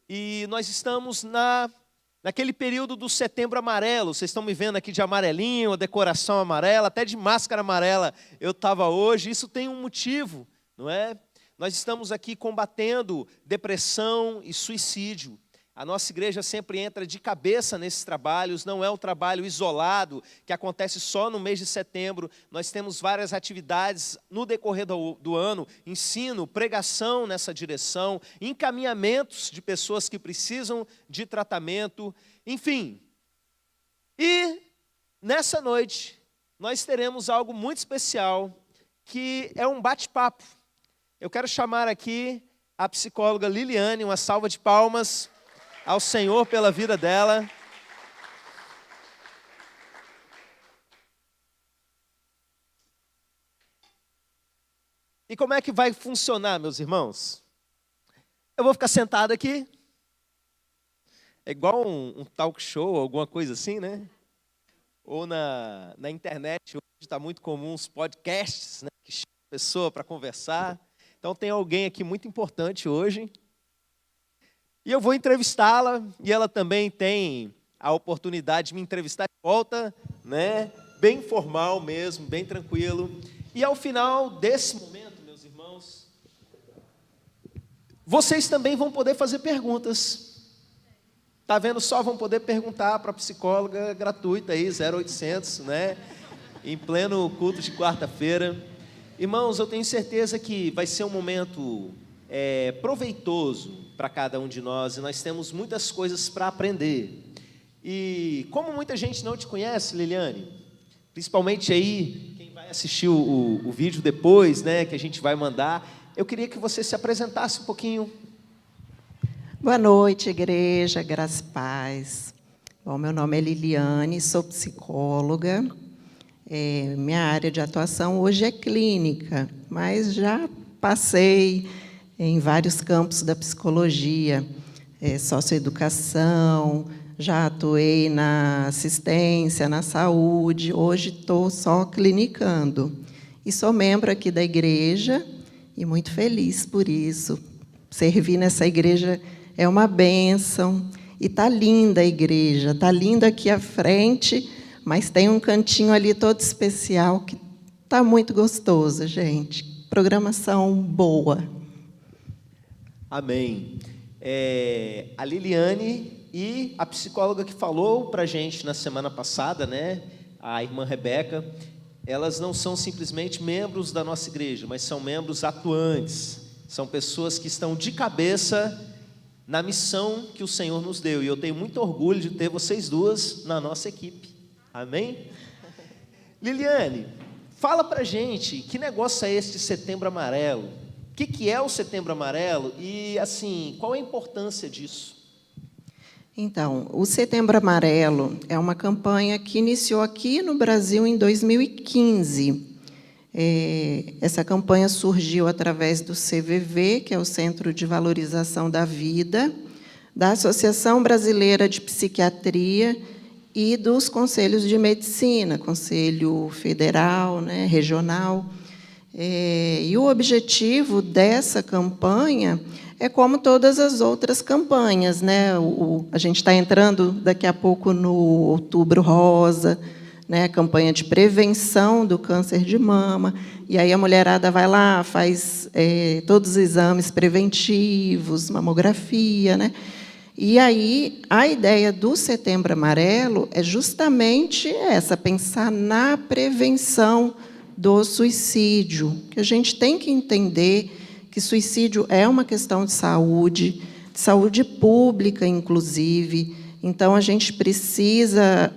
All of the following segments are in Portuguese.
E nós estamos naquele período do Setembro Amarelo. Vocês estão me vendo aqui de amarelinho, a decoração amarela, até de máscara amarela eu estava hoje. Isso tem um motivo, não é? Nós estamos aqui combatendo depressão e suicídio. A nossa igreja sempre entra de cabeça nesses trabalhos, não é um trabalho isolado, que acontece só no mês de setembro. Nós temos várias atividades no decorrer do ano, ensino, pregação nessa direção, encaminhamentos de pessoas que precisam de tratamento, enfim. E nessa noite, nós teremos algo muito especial, que é um bate-papo. Eu quero chamar aqui a psicóloga Liliane, uma salva de palmas ao Senhor pela vida dela. E como é que vai funcionar, meus irmãos? Eu vou ficar sentado aqui. É igual um talk show, alguma coisa assim, né? Ou na internet, hoje está muito comum os podcasts, né? Que chama a pessoa para conversar. Então tem alguém aqui muito importante hoje. E eu vou entrevistá-la, e ela também tem a oportunidade de me entrevistar de volta, né? Bem formal mesmo, bem tranquilo. E ao final desse momento, meus irmãos, vocês também vão poder fazer perguntas. Tá vendo só? Vão poder perguntar para a psicóloga gratuita aí, 0800, né? Em pleno culto de quarta-feira. Irmãos, eu tenho certeza que vai ser um momento proveitoso para cada um de nós, e nós temos muitas coisas para aprender. E como muita gente não te conhece, Liliane, principalmente aí, quem vai assistir o vídeo depois, né, que a gente vai mandar, eu queria que você se apresentasse um pouquinho. Boa noite, igreja, graça e paz. Bom, meu nome é Liliane, sou psicóloga. Minha área de atuação hoje é clínica, mas já passei em vários campos da psicologia, socioeducação, já atuei na assistência, na saúde, hoje estou só clinicando. E sou membro aqui da igreja e muito feliz por isso. Servir nessa igreja é uma bênção. E está linda a igreja, está linda aqui à frente, mas tem um cantinho ali todo especial que está muito gostoso, gente. Programação boa. Amém. A Liliane e a psicóloga que falou para a gente na semana passada, né, a irmã Rebeca, elas não são simplesmente membros da nossa igreja, mas são membros atuantes. São pessoas que estão de cabeça na missão que o Senhor nos deu. E eu tenho muito orgulho de ter vocês duas na nossa equipe. Amém? Liliane, fala para a gente, que negócio é esse de Setembro Amarelo? O que é o Setembro Amarelo e, assim, qual a importância disso? Então, o Setembro Amarelo é uma campanha que iniciou aqui no Brasil em 2015. Essa campanha surgiu através do CVV, que é o Centro de Valorização da Vida, da Associação Brasileira de Psiquiatria e dos Conselhos de Medicina, Conselho Federal, né, regional. E o objetivo dessa campanha é como todas as outras campanhas, né? A gente está entrando daqui a pouco no Outubro Rosa, né? A campanha de prevenção do câncer de mama. E aí a mulherada vai lá, faz todos os exames preventivos, mamografia, né? E aí a ideia do Setembro Amarelo é justamente essa, pensar na prevenção do suicídio, que a gente tem que entender que suicídio é uma questão de saúde pública, inclusive. Então, a gente precisa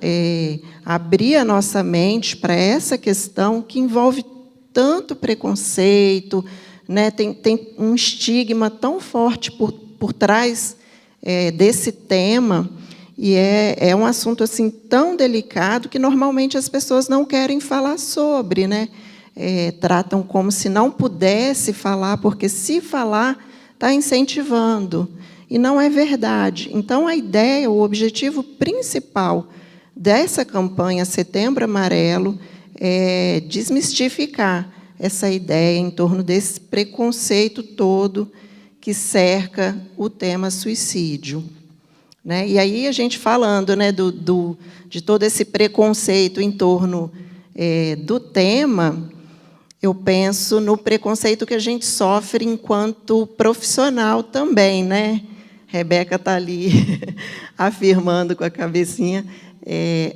abrir a nossa mente para essa questão que envolve tanto preconceito, né? Tem um estigma tão forte por trás desse tema, e é um assunto assim tão delicado que normalmente as pessoas não querem falar sobre, né? Tratam como se não pudesse falar, porque se falar está incentivando. E não é verdade. Então, a ideia, o objetivo principal dessa campanha Setembro Amarelo é desmistificar essa ideia em torno desse preconceito todo que cerca o tema suicídio. Né? E aí a gente falando, né, de todo esse preconceito em torno do tema, eu penso no preconceito que a gente sofre enquanto profissional também, né? Rebeca está ali afirmando com a cabecinha.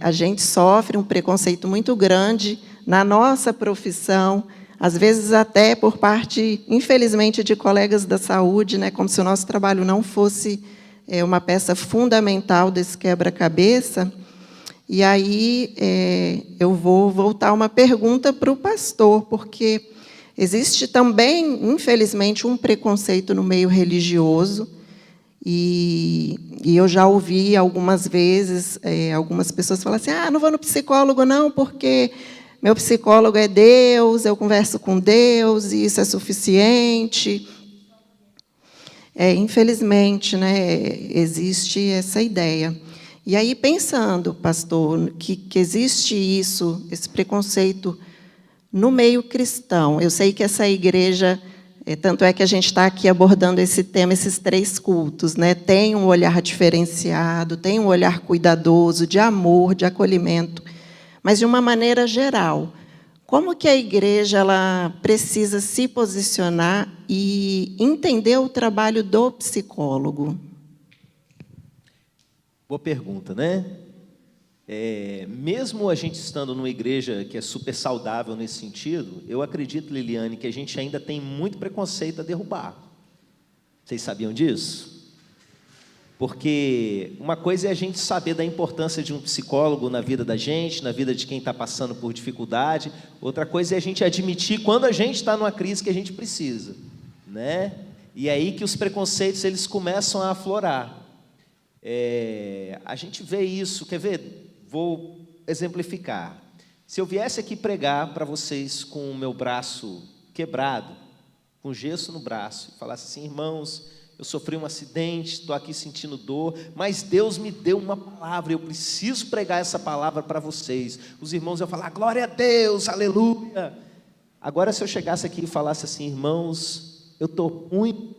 A gente sofre um preconceito muito grande na nossa profissão, às vezes até por parte, infelizmente, de colegas da saúde, né? Como se o nosso trabalho não fosse uma peça fundamental desse quebra-cabeça. E aí eu vou voltar uma pergunta para o pastor, porque existe também, infelizmente, um preconceito no meio religioso, e eu já ouvi algumas vezes algumas pessoas falarem assim, não vou no psicólogo não, porque meu psicólogo é Deus, eu converso com Deus, e isso é suficiente. Infelizmente, né, existe essa ideia. E aí, pensando, pastor, que existe isso, esse preconceito no meio cristão. Eu sei que essa igreja, tanto é que a gente está aqui abordando esse tema, esses 3 cultos, né, tem um olhar diferenciado, tem um olhar cuidadoso, de amor, de acolhimento, mas de uma maneira geral. Como que a igreja ela precisa se posicionar e entender o trabalho do psicólogo? Boa pergunta, né? Mesmo a gente estando numa igreja que é super saudável nesse sentido, eu acredito, Liliane, que a gente ainda tem muito preconceito a derrubar. Vocês sabiam disso? Porque uma coisa é a gente saber da importância de um psicólogo na vida da gente, na vida de quem está passando por dificuldade. Outra coisa é a gente admitir quando a gente está numa crise que a gente precisa, né? E é aí que os preconceitos eles começam a aflorar. A gente vê isso, quer ver? Vou exemplificar. Se eu viesse aqui pregar para vocês com o meu braço quebrado, com gesso no braço, e falasse assim, irmãos, eu sofri um acidente, estou aqui sentindo dor, mas Deus me deu uma palavra, eu preciso pregar essa palavra para vocês. Os irmãos iam falar, glória a Deus, aleluia. Agora, se eu chegasse aqui e falasse assim, irmãos, eu estou ruim,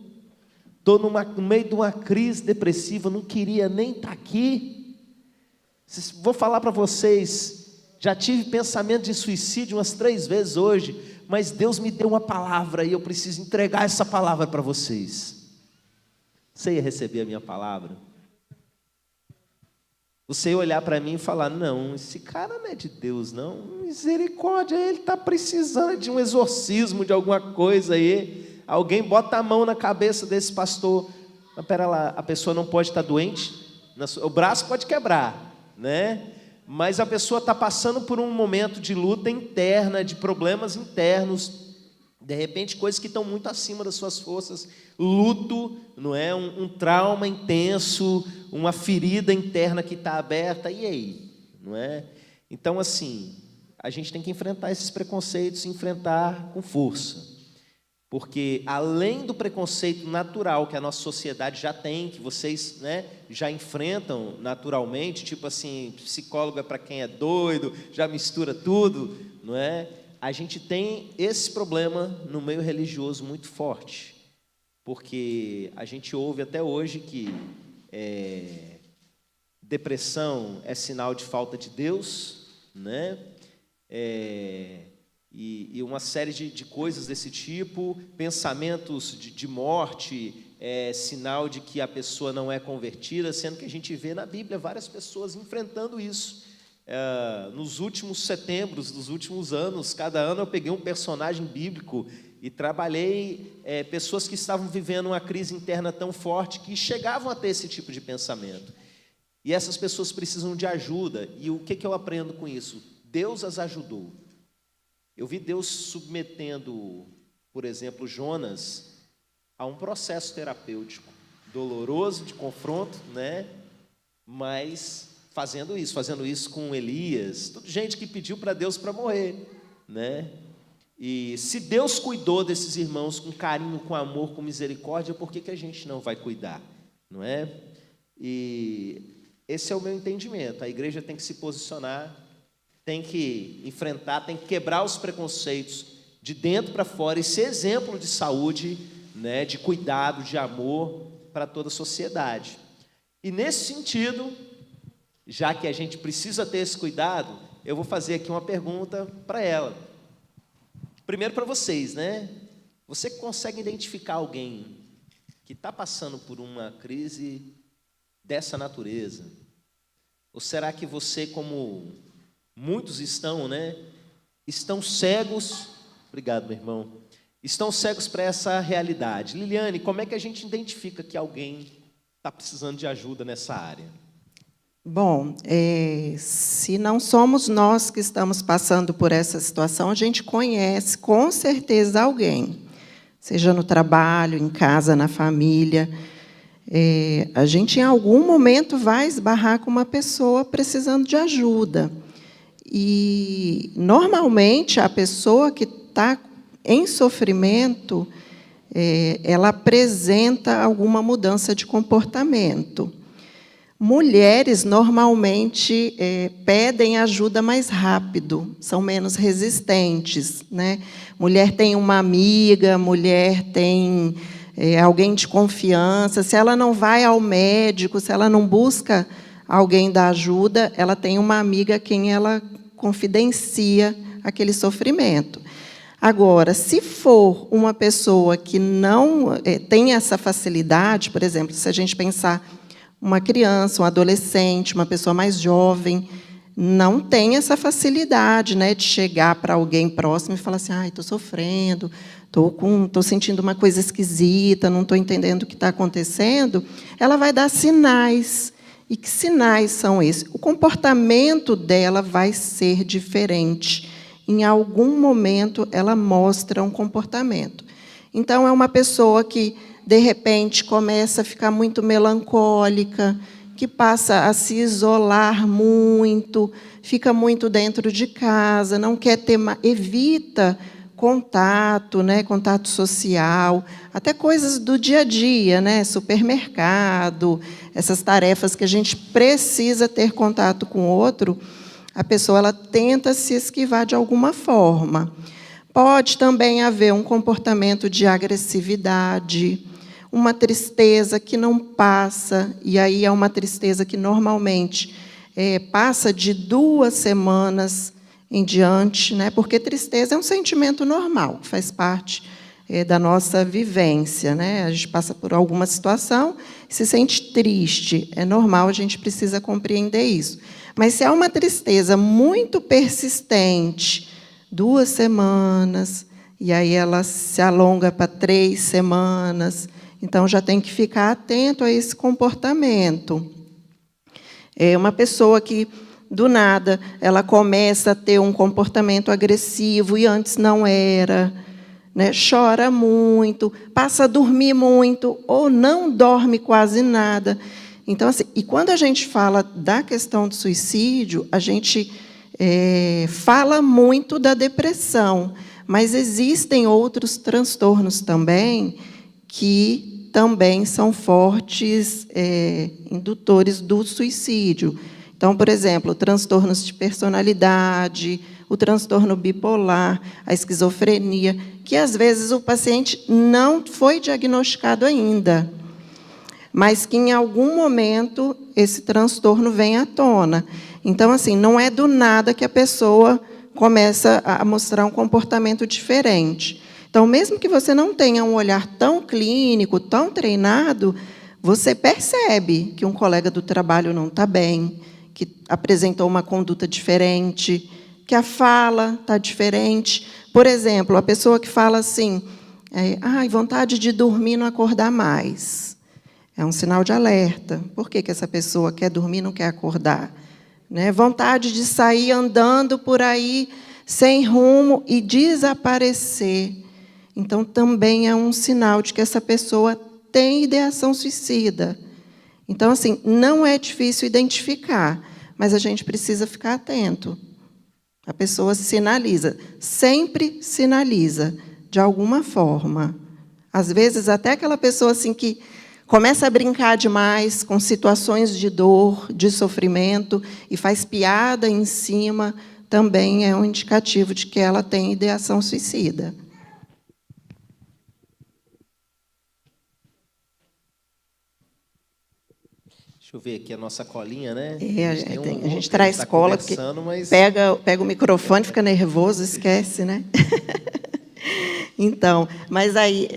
estou no meio de uma crise depressiva, não queria nem estar aqui. Vou falar para vocês, já tive pensamento de suicídio umas 3 vezes hoje, mas Deus me deu uma palavra e eu preciso entregar essa palavra para vocês. Você ia receber a minha palavra? Você ia olhar para mim e falar, não, esse cara não é de Deus, não. Misericórdia, ele está precisando de um exorcismo, de alguma coisa aí. Alguém bota a mão na cabeça desse pastor. Mas pera lá, a pessoa não pode estar doente? O braço pode quebrar, né? Mas a pessoa está passando por um momento de luta interna, de problemas internos, de repente coisas que estão muito acima das suas forças, luto, não é? Um trauma intenso, uma ferida interna que está aberta, e aí? Não é? Então, assim, a gente tem que enfrentar esses preconceitos, enfrentar com força. Porque, além do preconceito natural que a nossa sociedade já tem, que vocês, né, já enfrentam naturalmente, tipo assim, psicólogo é para quem é doido, já mistura tudo, não é? A gente tem esse problema no meio religioso muito forte, porque a gente ouve até hoje que depressão é sinal de falta de Deus, né? E uma série de coisas desse tipo, pensamentos de morte, sinal de que a pessoa não é convertida, sendo que a gente vê na Bíblia várias pessoas enfrentando isso. Nos últimos setembros, dos últimos anos, cada ano eu peguei um personagem bíblico e trabalhei pessoas que estavam vivendo uma crise interna tão forte que chegavam a ter esse tipo de pensamento. E essas pessoas precisam de ajuda. E o que eu aprendo com isso? Deus as ajudou. Eu vi Deus submetendo, por exemplo, Jonas a um processo terapêutico doloroso, de confronto, né? Mas fazendo isso com Elias, gente que pediu para Deus para morrer, né? E se Deus cuidou desses irmãos com carinho, com amor, com misericórdia, por que a gente não vai cuidar, não é? E esse é o meu entendimento. A igreja tem que se posicionar, tem que enfrentar, tem que quebrar os preconceitos de dentro para fora e ser exemplo de saúde, né, de cuidado, de amor para toda a sociedade. E nesse sentido, já que a gente precisa ter esse cuidado, eu vou fazer aqui uma pergunta para ela. Primeiro para vocês, né? Você consegue identificar alguém que está passando por uma crise dessa natureza? Ou será que você, como muitos estão, né? Estão cegos? Obrigado, meu irmão. Estão cegos para essa realidade. Liliane, como é que a gente identifica que alguém está precisando de ajuda nessa área? Bom, se não somos nós que estamos passando por essa situação, a gente conhece com certeza alguém, seja no trabalho, em casa, na família. A gente, em algum momento, vai esbarrar com uma pessoa precisando de ajuda. E, normalmente, a pessoa que está em sofrimento, ela apresenta alguma mudança de comportamento. Mulheres, normalmente, pedem ajuda mais rápido, são menos resistentes, né? Mulher tem uma amiga, mulher tem alguém de confiança. Se ela não vai ao médico, se ela não busca alguém da ajuda, ela tem uma amiga a quem ela confidencia aquele sofrimento. Agora, se for uma pessoa que não tem essa facilidade, por exemplo, se a gente pensar uma criança, um adolescente, uma pessoa mais jovem, não tem essa facilidade, né, de chegar para alguém próximo e falar assim: ai, estou sofrendo, estou sentindo uma coisa esquisita, não estou entendendo o que está acontecendo. Ela vai dar sinais. E que sinais são esses? O comportamento dela vai ser diferente. Em algum momento, ela mostra um comportamento. Então, é uma pessoa que, de repente, começa a ficar muito melancólica, que passa a se isolar muito, fica muito dentro de casa, não quer ter, evita contato, né, contato social, até coisas do dia a dia, né, supermercado, essas tarefas que a gente precisa ter contato com o outro, a pessoa ela tenta se esquivar de alguma forma. Pode também haver um comportamento de agressividade, uma tristeza que não passa, e aí é uma tristeza que normalmente passa de 2 semanas em diante, né? Porque tristeza é um sentimento normal, faz parte da nossa vivência, né? A gente passa por alguma situação, se sente triste, é normal, a gente precisa compreender isso. Mas se há uma tristeza muito persistente, 2 semanas, e aí ela se alonga para 3 semanas, então já tem que ficar atento a esse comportamento. É uma pessoa que, do nada, ela começa a ter um comportamento agressivo e antes não era, né? Chora muito, passa a dormir muito ou não dorme quase nada. Então, assim, e quando a gente fala da questão do suicídio, a gente fala muito da depressão, mas existem outros transtornos também que também são fortes indutores do suicídio. Então, por exemplo, transtornos de personalidade, o transtorno bipolar, a esquizofrenia, que às vezes o paciente não foi diagnosticado ainda, mas que em algum momento esse transtorno vem à tona. Então, assim, não é do nada que a pessoa começa a mostrar um comportamento diferente. Então, mesmo que você não tenha um olhar tão clínico, tão treinado, você percebe que um colega do trabalho não está bem, que apresentou uma conduta diferente, que a fala está diferente. Por exemplo, a pessoa que fala assim, vontade de dormir e não acordar mais. É um sinal de alerta. Por que essa pessoa quer dormir e não quer acordar? Né? Vontade de sair andando por aí, sem rumo, e desaparecer. Então, também é um sinal de que essa pessoa tem ideação suicida. Então, assim, não é difícil identificar, mas a gente precisa ficar atento. A pessoa sinaliza, sempre sinaliza, de alguma forma. Às vezes, até aquela pessoa assim, que começa a brincar demais com situações de dor, de sofrimento, e faz piada em cima, também é um indicativo de que ela tem ideação suicida. Deixa eu ver aqui a nossa colinha, né? A gente traz cola, porque mas... pega o microfone, fica nervoso, esquece, né? Então, mas aí,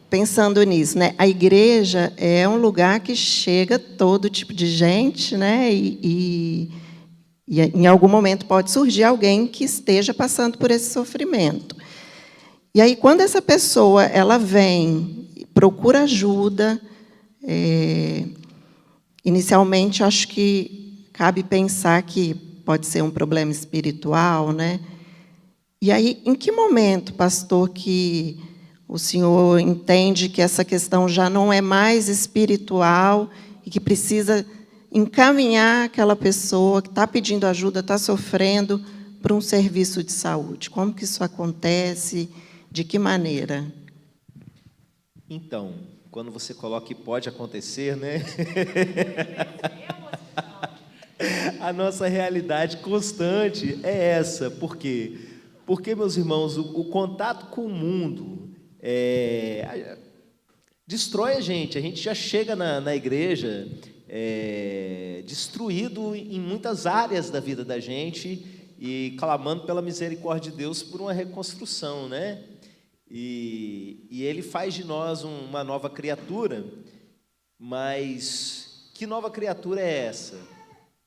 pensando nisso, né? A igreja é um lugar que chega todo tipo de gente, né? E em algum momento pode surgir alguém que esteja passando por esse sofrimento. E aí, quando essa pessoa ela vem, procura ajuda, inicialmente, acho que cabe pensar que pode ser um problema espiritual, né? E aí, em que momento, pastor, que o senhor entende que essa questão já não é mais espiritual e que precisa encaminhar aquela pessoa que está pedindo ajuda, está sofrendo, para um serviço de saúde? Como que isso acontece? De que maneira? Então, quando você coloca que pode acontecer, né? A nossa realidade constante é essa. Por quê? Porque, meus irmãos, o contato com o mundo destrói a gente. A gente já chega na igreja destruído em muitas áreas da vida da gente e clamando pela misericórdia de Deus por uma reconstrução, né? E Ele faz de nós uma nova criatura, mas que nova criatura é essa?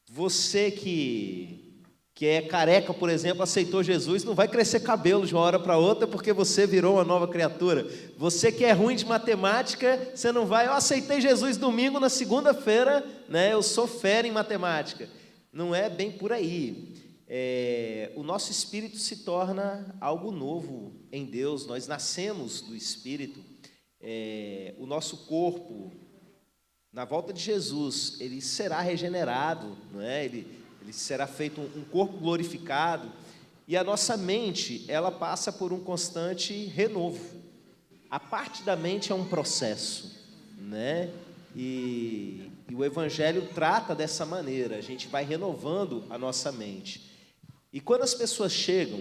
Você que é careca, por exemplo, aceitou Jesus, não vai crescer cabelo de uma hora para outra porque você virou uma nova criatura. Você que é ruim de matemática, você não vai, eu aceitei Jesus domingo, na segunda-feira, né, eu sou fera em matemática. Não é bem por aí. O nosso espírito se torna algo novo em Deus, nós nascemos do Espírito. O nosso corpo, na volta de Jesus, ele será regenerado, não é? Ele será feito um corpo glorificado, e a nossa mente, ela passa por um constante renovo. A parte da mente é um processo, né? E o Evangelho trata dessa maneira, a gente vai renovando a nossa mente. E quando as pessoas chegam,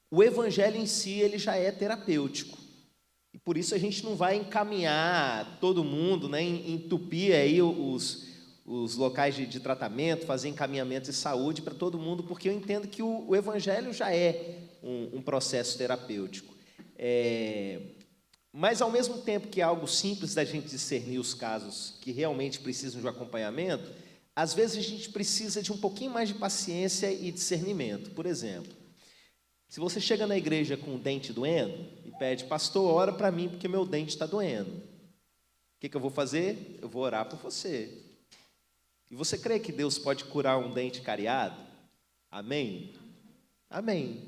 o Evangelho em si, ele já é terapêutico. E por isso a gente não vai encaminhar todo mundo, né, entupir aí os locais de tratamento, fazer encaminhamento de saúde para todo mundo, porque eu entendo que o Evangelho já é um processo terapêutico. Mas, ao mesmo tempo que é algo simples da gente discernir os casos que realmente precisam de um acompanhamento, às vezes a gente precisa de um pouquinho mais de paciência e discernimento. Por exemplo, se você chega na igreja com o dente doendo e pede, pastor, ora para mim porque meu dente está doendo. O que eu vou fazer? Eu vou orar por você. E você crê que Deus pode curar um dente cariado? Amém? Amém.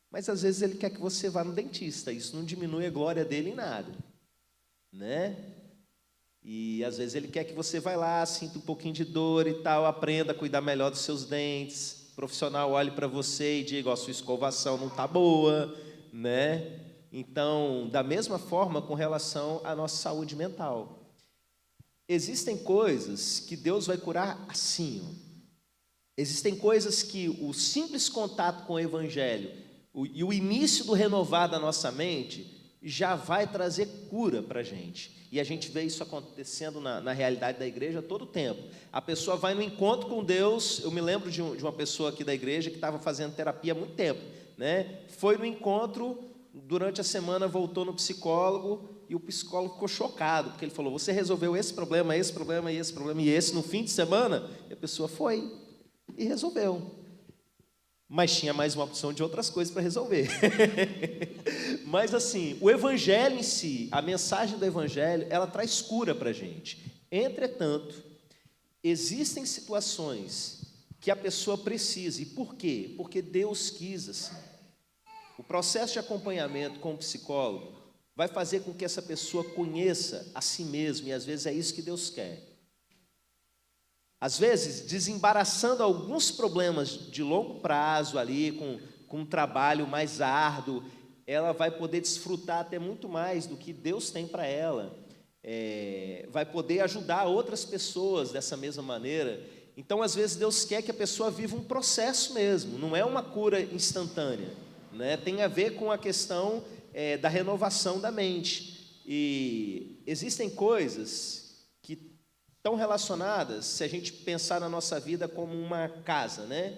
Mas às vezes Ele quer que você vá no dentista. Isso não diminui a glória dele em nada, né? E às vezes Ele quer que você vá lá, sinta um pouquinho de dor e tal, aprenda a cuidar melhor dos seus dentes. O profissional olhe para você e diga, ó, sua escovação não está boa, né? Então, da mesma forma com relação à nossa saúde mental. Existem coisas que Deus vai curar assim, ó. Existem coisas que o simples contato com o Evangelho e o início do renovar da nossa mente já vai trazer cura para a gente. E a gente vê isso acontecendo na realidade da igreja todo o tempo. A pessoa vai no encontro com Deus. Eu me lembro de uma pessoa aqui da igreja que estava fazendo terapia há muito tempo, né? Foi no encontro, durante a semana voltou no psicólogo, e o psicólogo ficou chocado, porque ele falou, você resolveu esse problema, esse problema, e esse problema, e esse no fim de semana? E a pessoa foi e resolveu. Mas tinha mais uma opção de outras coisas para resolver. Mas assim, o Evangelho em si, a mensagem do Evangelho, ela traz cura para a gente. Entretanto, existem situações que a pessoa precisa. E por quê? Porque Deus quis assim. O processo de acompanhamento com o psicólogo vai fazer com que essa pessoa conheça a si mesma, e às vezes é isso que Deus quer. Às vezes, desembaraçando alguns problemas de longo prazo ali, com um trabalho mais árduo, ela vai poder desfrutar até muito mais do que Deus tem para ela. Vai poder ajudar outras pessoas dessa mesma maneira. Então, às vezes, Deus quer que a pessoa viva um processo mesmo, não é uma cura instantânea, né? Tem a ver com a questão da renovação da mente. E existem coisas que estão relacionadas, se a gente pensar na nossa vida como uma casa, né?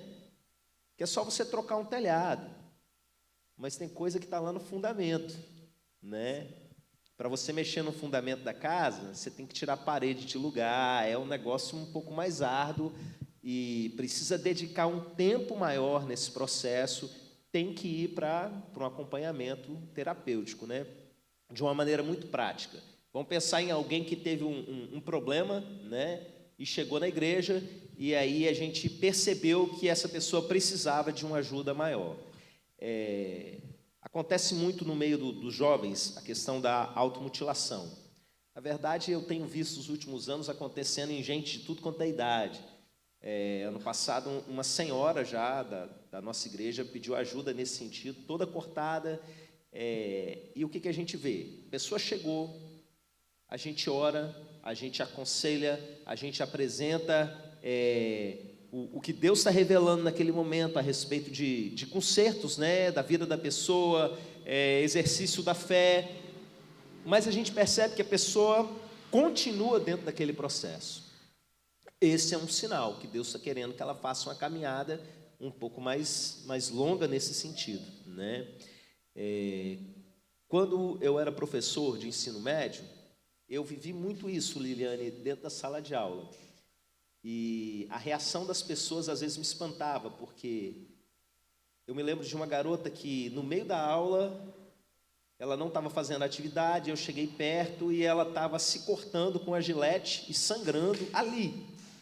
Que é só você trocar um telhado, mas tem coisa que está lá no fundamento, né? Para você mexer no fundamento da casa, você tem que tirar a parede de lugar, é um negócio um pouco mais árduo e precisa dedicar um tempo maior nesse processo, tem que ir para um acompanhamento terapêutico, né? De uma maneira muito prática. Vamos pensar em alguém que teve um problema, né? E chegou na igreja, e aí a gente percebeu que essa pessoa precisava de uma ajuda maior. Acontece muito no meio dos jovens a questão da automutilação. Na verdade, eu tenho visto nos últimos anos acontecendo em gente de tudo quanto é idade. Ano passado, uma senhora já da nossa igreja pediu ajuda nesse sentido, toda cortada. E o que a gente vê? A pessoa chegou, a gente ora, a gente aconselha, a gente apresenta o que Deus está revelando naquele momento a respeito de consertos, né, da vida da pessoa, exercício da fé, mas a gente percebe que a pessoa continua dentro daquele processo. Esse é um sinal que Deus está querendo que ela faça uma caminhada um pouco mais longa nesse sentido, né? Quando eu era professor de ensino médio, eu vivi muito isso, Liliane, dentro da sala de aula. E a reação das pessoas às vezes me espantava, porque eu me lembro de uma garota que no meio da aula, ela não estava fazendo atividade, eu cheguei perto e ela estava se cortando com a gilete e sangrando ali,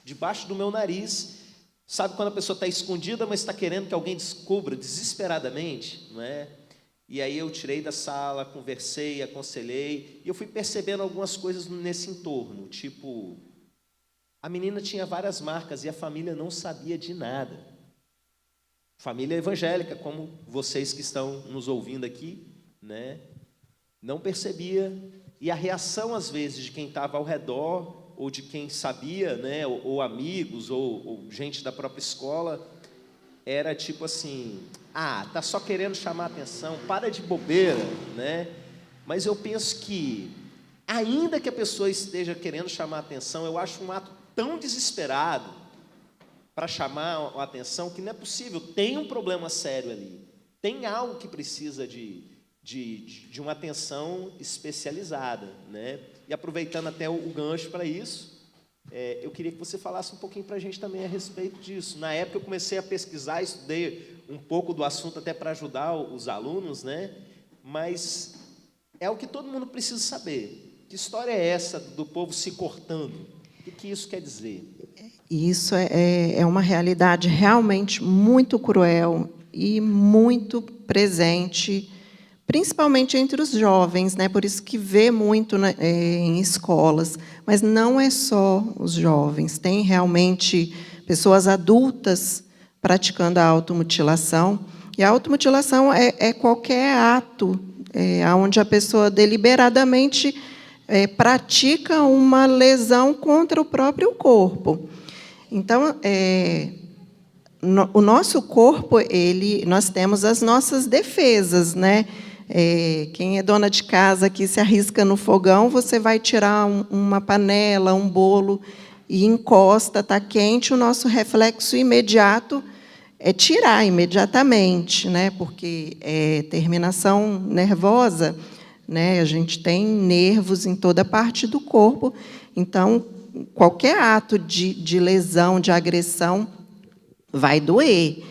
debaixo do meu nariz. Sabe quando a pessoa está escondida, mas está querendo que alguém descubra desesperadamente, não é? E aí eu tirei da sala, conversei, aconselhei, e eu fui percebendo algumas coisas nesse entorno, tipo, a menina tinha várias marcas e a família não sabia de nada. Família evangélica, como vocês que estão nos ouvindo aqui, né? Não percebia. E a reação, às vezes, de quem estava ao redor, ou de quem sabia, né? Ou amigos, ou gente da própria escola, era tipo assim, tá só querendo chamar a atenção, para de bobeira, né? Mas eu penso que, ainda que a pessoa esteja querendo chamar a atenção, eu acho um ato tão desesperado para chamar a atenção que não é possível, tem um problema sério ali, tem algo que precisa de uma atenção especializada, né? E aproveitando até o gancho para isso, eu queria que você falasse um pouquinho para a gente também a respeito disso. Na época eu comecei a pesquisar, estudei um pouco do assunto até para ajudar os alunos, né? Mas é o que todo mundo precisa saber. Que história é essa do povo se cortando? O que isso quer dizer? Isso é uma realidade realmente muito cruel e muito presente, principalmente entre os jovens, né? Por isso que vê muito em escolas. Mas não é só os jovens, tem realmente pessoas adultas praticando a automutilação. E a automutilação é qualquer ato onde a pessoa deliberadamente pratica uma lesão contra o próprio corpo. Então, o nosso corpo, nós temos as nossas defesas, né? Quem é dona de casa que se arrisca no fogão, você vai tirar uma panela, um bolo e encosta, está quente, o nosso reflexo imediato é tirar imediatamente, né? Porque terminação nervosa, né? A gente tem nervos em toda parte do corpo, então qualquer ato de lesão, de agressão, vai doer,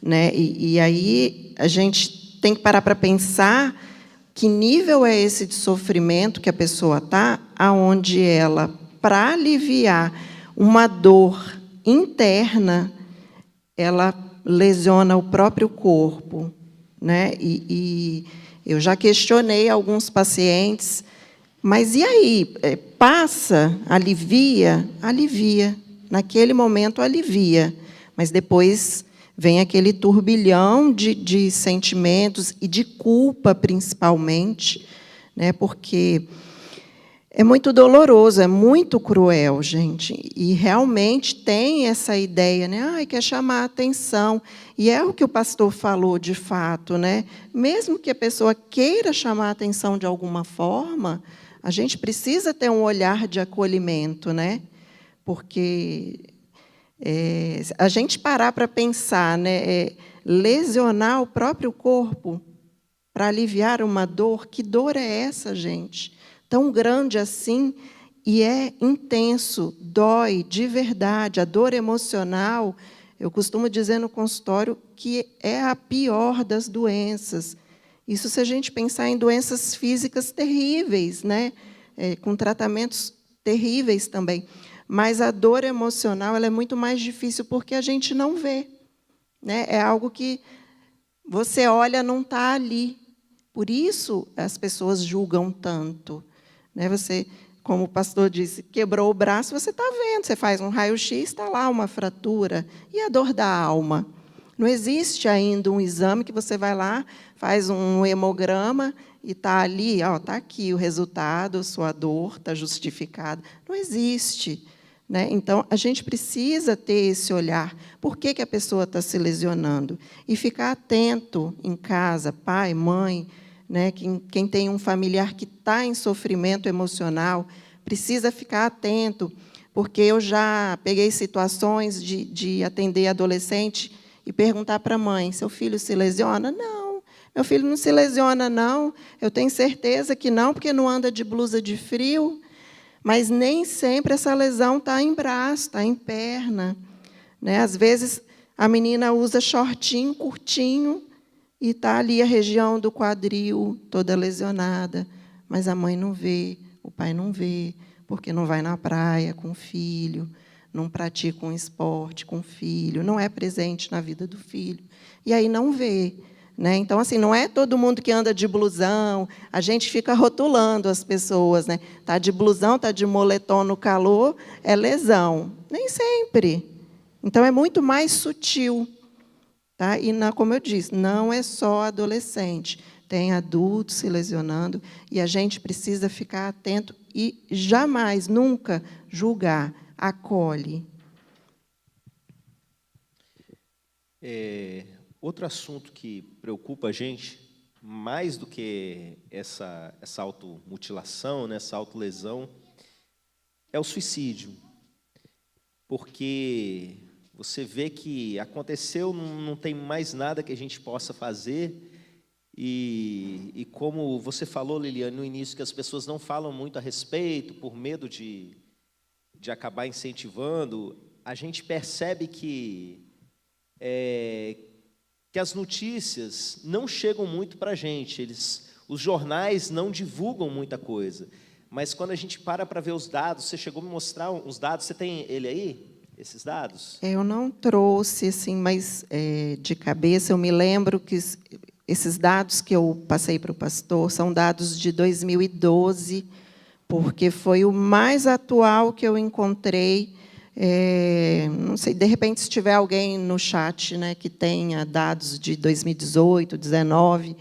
né? E aí a gente tem que parar para pensar que nível é esse de sofrimento que a pessoa está, aonde ela, para aliviar uma dor interna, ela lesiona o próprio corpo, né? E eu já questionei alguns pacientes, mas e aí? Passa, alivia? Alivia. Naquele momento, alivia. Mas depois vem aquele turbilhão de sentimentos e de culpa, principalmente, né? Porque é muito doloroso, é muito cruel, gente. E realmente tem essa ideia, né? Quer chamar a atenção. E é o que o pastor falou, de fato, né? Mesmo que a pessoa queira chamar a atenção de alguma forma, a gente precisa ter um olhar de acolhimento, né? Porque a gente parar para pensar, né, lesionar o próprio corpo para aliviar uma dor, que dor é essa, gente? Tão grande assim, e é intenso, dói de verdade. A dor emocional, eu costumo dizer no consultório que é a pior das doenças. Isso se a gente pensar em doenças físicas terríveis, né? Com tratamentos terríveis também. Mas a dor emocional ela é muito mais difícil porque a gente não vê, né? É algo que você olha, não está ali. Por isso as pessoas julgam tanto, né? Você, como o pastor disse, quebrou o braço, você está vendo, você faz um raio-x, está lá uma fratura. E a dor da alma? Não existe ainda um exame que você vai lá, faz um hemograma e está ali, está aqui o resultado, sua dor está justificada. Não existe. Né? Então, a gente precisa ter esse olhar. Por que a pessoa está se lesionando? E ficar atento em casa, pai, mãe, né? Quem tem um familiar que está em sofrimento emocional, precisa ficar atento, porque eu já peguei situações de atender adolescente e perguntar para a mãe, seu filho se lesiona? Não, meu filho não se lesiona, não. Eu tenho certeza que não, porque não anda de blusa de frio. Mas nem sempre essa lesão está em braço, está em perna. Né? Às vezes, a menina usa shortinho, curtinho, e está ali a região do quadril toda lesionada. Mas a mãe não vê, o pai não vê, porque não vai na praia com o filho, não pratica um esporte com o filho, não é presente na vida do filho. E aí não vê. Né? Então, assim, não é todo mundo que anda de blusão, a gente fica rotulando as pessoas. Né? Está de blusão, está de moletom no calor, é lesão. Nem sempre. Então, é muito mais sutil. Tá? E, como eu disse, não é só adolescente. Tem adultos se lesionando, e a gente precisa ficar atento e jamais, nunca, julgar. Acolhe. Outro assunto que preocupa a gente, mais do que essa automutilação, né, essa autolesão, é o suicídio. Porque você vê que aconteceu, não tem mais nada que a gente possa fazer, e como você falou, Liliane, no início, que as pessoas não falam muito a respeito, por medo de acabar incentivando, a gente percebe que as notícias não chegam muito para a gente, os jornais não divulgam muita coisa, mas quando a gente para ver os dados, você chegou a me mostrar os dados, você tem ele aí, esses dados? Eu não trouxe, assim, mas de cabeça eu me lembro que esses dados que eu passei para o pastor são dados de 2012, porque foi o mais atual que eu encontrei. Não sei, de repente, se tiver alguém no chat, né, que tenha dados de 2018, 2019,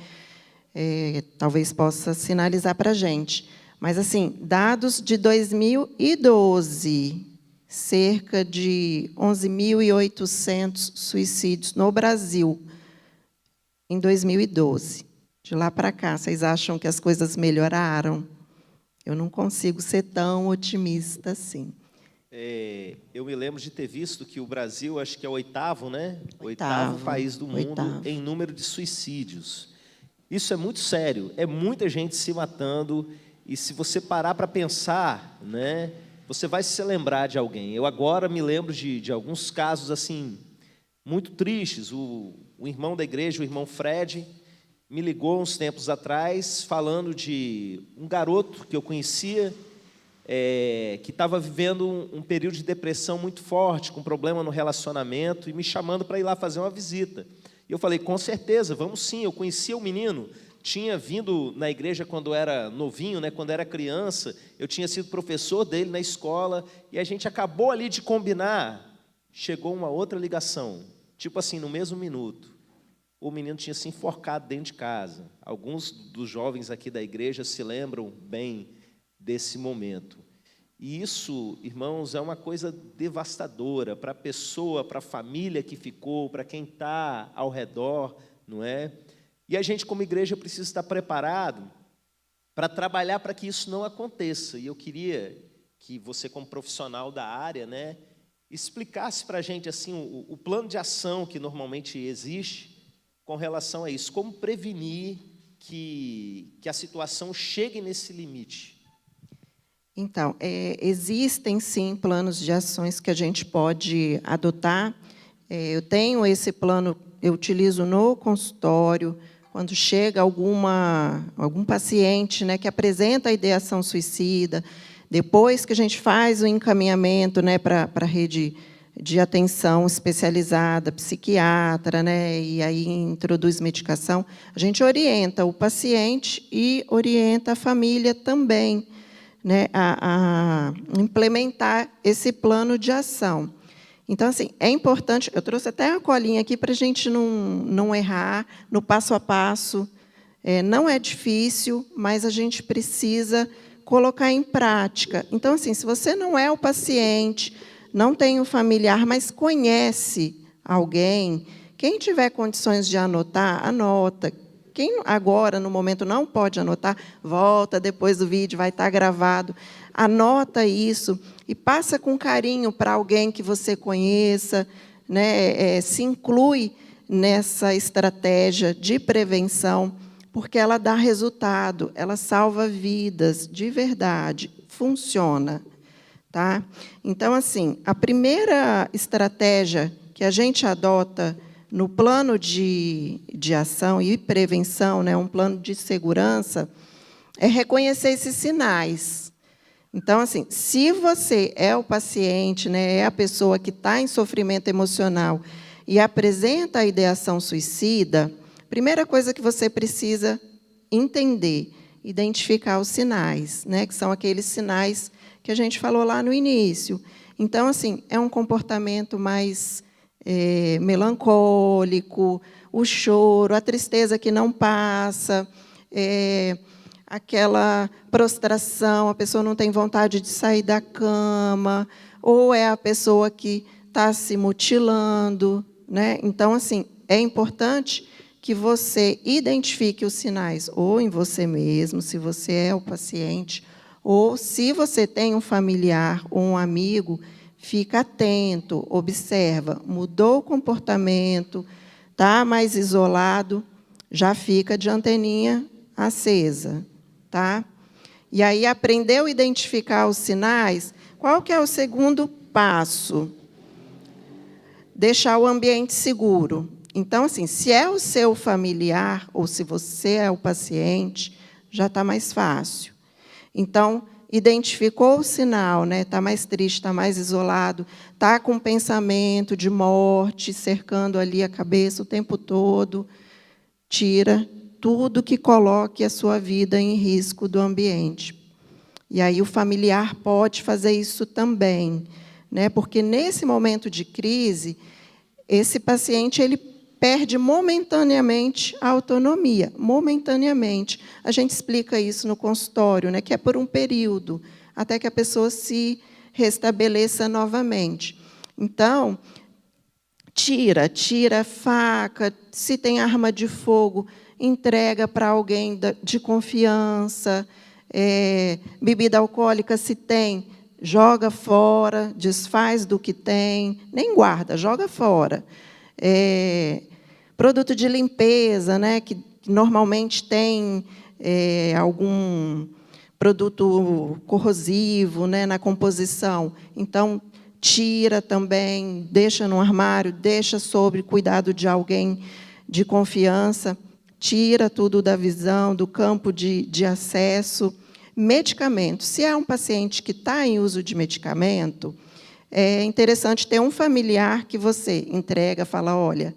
talvez possa sinalizar para a gente. Mas, assim, dados de 2012, cerca de 11.800 suicídios no Brasil, em 2012. De lá para cá, vocês acham que as coisas melhoraram? Eu não consigo ser tão otimista assim. Eu me lembro de ter visto que o Brasil, acho que é o oitavo, né? Oitavo país do mundo em número de suicídios. Isso é muito sério, é muita gente se matando, e se você parar para pensar, né, você vai se lembrar de alguém. Eu agora me lembro de alguns casos assim muito tristes. O irmão da igreja, o irmão Fred, me ligou uns tempos atrás falando de um garoto que eu conhecia, que estava vivendo um período de depressão muito forte, com problema no relacionamento, e me chamando para ir lá fazer uma visita. E eu falei, com certeza, vamos sim. Eu conhecia o menino, tinha vindo na igreja quando era novinho, né, quando era criança, eu tinha sido professor dele na escola, e a gente acabou ali de combinar. Chegou uma outra ligação, tipo assim, no mesmo minuto. O menino tinha se enforcado dentro de casa. Alguns dos jovens aqui da igreja se lembram bem desse momento. E isso, irmãos, é uma coisa devastadora para a pessoa, para a família que ficou, para quem está ao redor, não é? E a gente, como igreja, precisa estar preparado para trabalhar para que isso não aconteça. E eu queria que você, como profissional da área, né, explicasse para a gente assim, o plano de ação que normalmente existe com relação a isso. Como prevenir que a situação chegue nesse limite? Então, existem, sim, planos de ações que a gente pode adotar. Eu tenho esse plano, eu utilizo no consultório, quando chega algum paciente, né, que apresenta a ideação suicida, depois que a gente faz o encaminhamento, né, para a rede de atenção especializada, psiquiatra, né, e aí introduz medicação, a gente orienta o paciente e orienta a família também, né, a implementar esse plano de ação. Então, assim, é importante, eu trouxe até uma colinha aqui para a gente não errar no passo a passo. Não é difícil, mas a gente precisa colocar em prática. Então, assim, se você não é o paciente, não tem um familiar, mas conhece alguém, quem tiver condições de anotar, anota. Quem agora, no momento, não pode anotar, volta depois do vídeo, vai estar gravado. Anota isso e passa com carinho para alguém que você conheça, né? Se inclui nessa estratégia de prevenção, porque ela dá resultado, ela salva vidas, de verdade, funciona. Tá? Então, assim, a primeira estratégia que a gente adota no plano de ação e prevenção, né, um plano de segurança, é reconhecer esses sinais. Então, assim, se você é o paciente, né, é a pessoa que está em sofrimento emocional e apresenta a ideação suicida, primeira coisa que você precisa entender, identificar os sinais, né, que são aqueles sinais que a gente falou lá no início. Então, assim, é um comportamento mais melancólico, o choro, a tristeza que não passa, aquela prostração, a pessoa não tem vontade de sair da cama, ou é a pessoa que está se mutilando, né? Então, assim, é importante que você identifique os sinais, ou em você mesmo, se você é o paciente, ou se você tem um familiar ou um amigo, fica atento, observa, mudou o comportamento, está mais isolado, já fica de anteninha acesa. Tá? E aí, aprendeu a identificar os sinais, qual que é o segundo passo? Deixar o ambiente seguro. Então, assim, se é o seu familiar, ou se você é o paciente, já está mais fácil. Então, identificou o sinal, né? Está mais triste, está mais isolado, está com um pensamento de morte cercando ali a cabeça o tempo todo, tira tudo que coloque a sua vida em risco do ambiente. E aí o familiar pode fazer isso também, né? Porque nesse momento de crise, esse paciente ele perde momentaneamente a autonomia, momentaneamente. A gente explica isso no consultório, né, que é por um período, até que a pessoa se restabeleça novamente. Então, tira a faca, se tem arma de fogo, entrega para alguém de confiança, bebida alcoólica, se tem, joga fora, desfaz do que tem, nem guarda, joga fora. Produto de limpeza, né, que normalmente tem algum produto corrosivo, né, na composição. Então, tira também, deixa no armário, deixa sob cuidado de alguém de confiança, tira tudo da visão, do campo de acesso. Medicamento. Se é um paciente que está em uso de medicamento, é interessante ter um familiar que você entrega, fala, olha,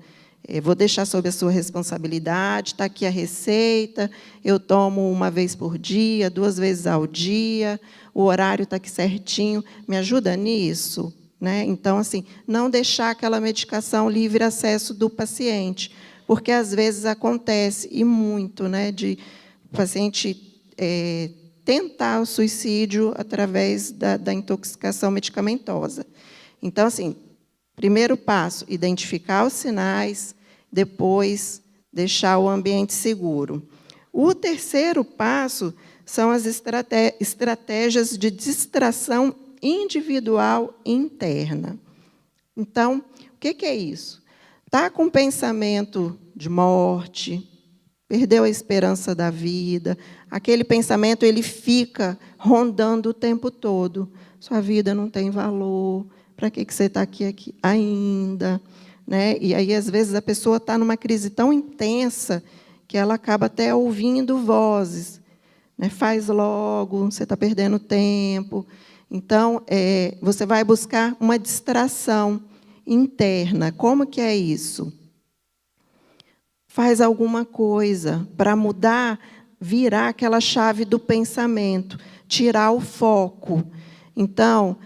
vou deixar sob a sua responsabilidade, está aqui a receita, eu tomo 1 vez por dia, 2 vezes ao dia, o horário está aqui certinho, me ajuda nisso? Né? Então, assim, não deixar aquela medicação livre acesso do paciente, porque, às vezes, acontece, e muito, né, de o paciente tentar o suicídio através da intoxicação medicamentosa. Então, assim, primeiro passo, identificar os sinais, depois deixar o ambiente seguro. O terceiro passo são as estratégias de distração individual interna. Então, o que é isso? Está com pensamento de morte, perdeu a esperança da vida, aquele pensamento ele fica rondando o tempo todo. Sua vida não tem valor, para que você está aqui ainda? Né? E aí, às vezes, a pessoa está numa crise tão intensa que ela acaba até ouvindo vozes. Né? Faz logo, você está perdendo tempo. Então, você vai buscar uma distração interna. Como que é isso? Faz alguma coisa para mudar, virar aquela chave do pensamento, tirar o foco. Então,